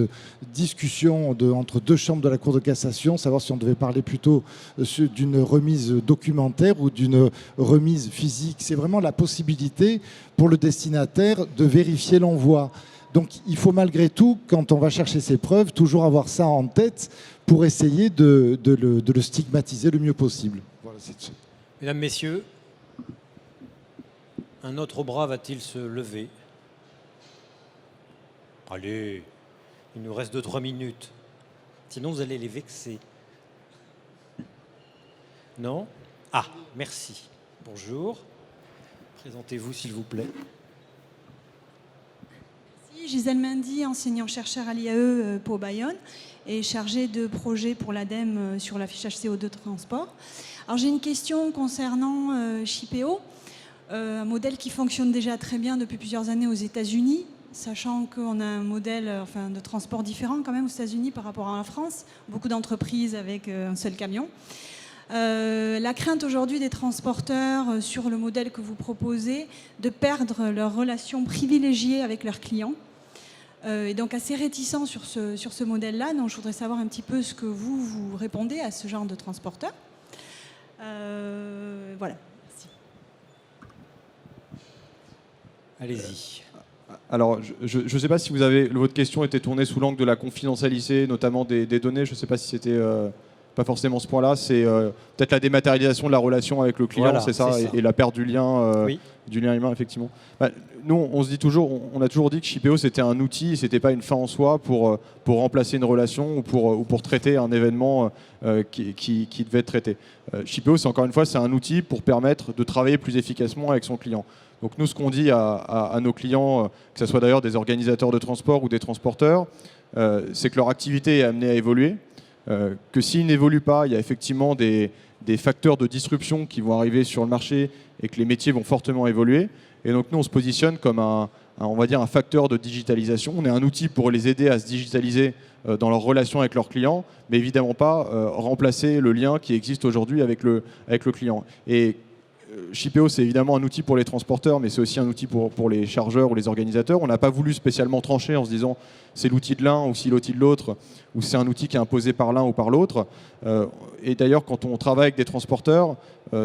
discussion entre deux chambres de la Cour de cassation, savoir si on devait parler plutôt d'une remise documentaire ou d'une remise physique. C'est vraiment la possibilité pour le destinataire de vérifier l'envoi. Donc il faut malgré tout, quand on va chercher ces preuves, toujours avoir ça en tête pour essayer de le stigmatiser le mieux possible. Voilà, Mesdames, Messieurs, un autre bras va-t-il se lever? Allez, il nous reste 2-3 minutes. Sinon, vous allez les vexer. Non? Ah, merci. Bonjour. Présentez-vous, s'il vous plaît. Gisèle Mendy, enseignant-chercheur à l'IAE pour Bayonne et chargée de projet pour l'ADEME sur l'affichage CO2 transport. Alors j'ai une question concernant Shipeo, un modèle qui fonctionne déjà très bien depuis plusieurs années aux États-Unis, sachant qu'on a un modèle de transport différent quand même aux États-Unis par rapport à la France, beaucoup d'entreprises avec un seul camion. La crainte aujourd'hui des transporteurs sur le modèle que vous proposez de perdre leur relation privilégiée avec leurs clients. Et donc assez réticents sur ce modèle-là. Donc je voudrais savoir un petit peu ce que vous répondez à ce genre de transporteurs. Voilà. Merci. Allez-y. Alors, je ne sais pas si votre question était tournée sous l'angle de la confidentialité, notamment des données. Je ne sais pas si c'était pas forcément ce point-là. C'est peut-être la dématérialisation de la relation avec le client, voilà, c'est ça, et la perte du lien humain, effectivement. Nous, on a toujours dit que Shipeo c'était un outil, c'était pas une fin en soi pour remplacer une relation ou pour traiter un événement qui devait être traité. Shipeo, c'est encore une fois, c'est un outil pour permettre de travailler plus efficacement avec son client. Donc nous, ce qu'on dit à nos clients, que ce soit d'ailleurs des organisateurs de transport ou des transporteurs, c'est que leur activité est amenée à évoluer, que s'ils n'évoluent pas, il y a effectivement des facteurs de disruption qui vont arriver sur le marché et que les métiers vont fortement évoluer. Et donc nous, on se positionne comme on va dire un facteur de digitalisation. On est un outil pour les aider à se digitaliser dans leur relation avec leurs clients, mais évidemment pas remplacer le lien qui existe aujourd'hui avec le client. Et Shipeo, c'est évidemment un outil pour les transporteurs, mais c'est aussi un outil pour les chargeurs ou les organisateurs. On n'a pas voulu spécialement trancher en se disant c'est l'outil de l'un ou c'est l'outil de l'autre, ou c'est un outil qui est imposé par l'un ou par l'autre. Et d'ailleurs, quand on travaille avec des transporteurs,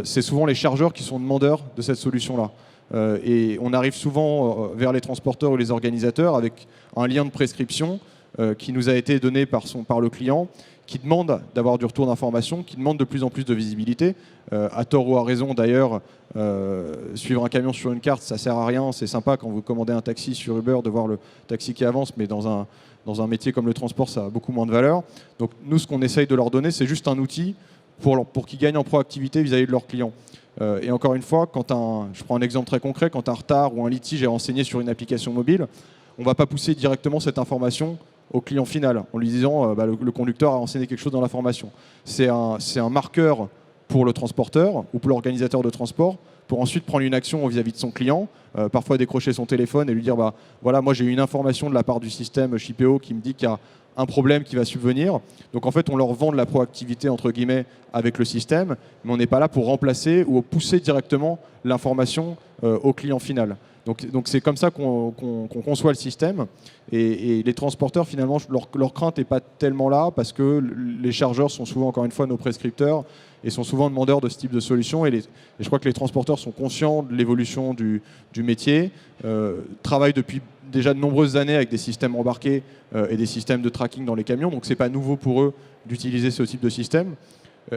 c'est souvent les chargeurs qui sont demandeurs de cette solution-là. Et on arrive souvent vers les transporteurs ou les organisateurs avec un lien de prescription qui nous a été donné par le client, qui demande d'avoir du retour d'information, qui demande de plus en plus de visibilité. À tort ou à raison d'ailleurs, suivre un camion sur une carte, ça sert à rien. C'est sympa quand vous commandez un taxi sur Uber de voir le taxi qui avance, mais dans un métier comme le transport, ça a beaucoup moins de valeur. Donc nous, ce qu'on essaye de leur donner, c'est juste un outil pour qu'ils gagnent en proactivité vis-à-vis de leurs clients. Et encore une fois, je prends un exemple très concret, quand un retard ou un litige est renseigné sur une application mobile, on ne va pas pousser directement cette information au client final en lui disant le conducteur a renseigné quelque chose dans l'information. C'est un marqueur pour le transporteur ou pour l'organisateur de transport pour ensuite prendre une action vis-à-vis de son client, parfois décrocher son téléphone et lui dire voilà, moi j'ai eu une information de la part du système Shipeo qui me dit qu'il y a un problème qui va subvenir. Donc en fait, on leur vend de la proactivité entre guillemets avec le système, mais on n'est pas là pour remplacer ou pousser directement l'information au client final. Donc c'est comme ça qu'on conçoit le système. Et les transporteurs, finalement, leur crainte n'est pas tellement là parce que les chargeurs sont souvent, encore une fois, nos prescripteurs et sont souvent demandeurs de ce type de solution. Et je crois que les transporteurs sont conscients de l'évolution du métier, travaillent depuis déjà de nombreuses années avec des systèmes embarqués et des systèmes de tracking dans les camions. Donc ce n'est pas nouveau pour eux d'utiliser ce type de système.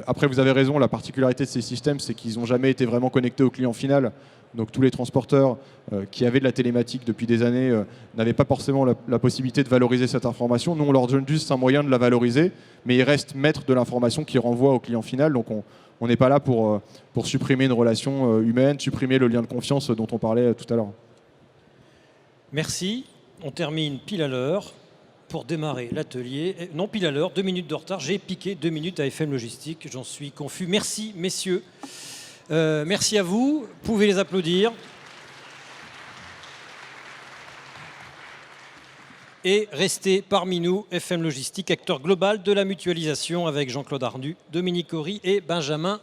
Après, vous avez raison, la particularité de ces systèmes, c'est qu'ils n'ont jamais été vraiment connectés au client final. Donc tous les transporteurs qui avaient de la télématique depuis des années n'avaient pas forcément la possibilité de valoriser cette information. Nous, on leur donne juste un moyen de la valoriser, mais ils restent maîtres de l'information qui renvoie au client final. Donc on n'est pas là pour supprimer une relation humaine, supprimer le lien de confiance dont on parlait tout à l'heure. Merci. On termine pile à l'heure pour démarrer l'atelier. Non, pile à l'heure, 2 minutes de retard. J'ai piqué 2 minutes à FM Logistique. J'en suis confus. Merci, messieurs. Merci à vous. Vous pouvez les applaudir. Et restez parmi nous, FM Logistique, acteur global de la mutualisation avec Jean-Claude Arnu, Dominique Horry et Benjamin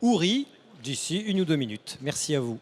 Houry d'ici 1 ou 2 minutes. Merci à vous.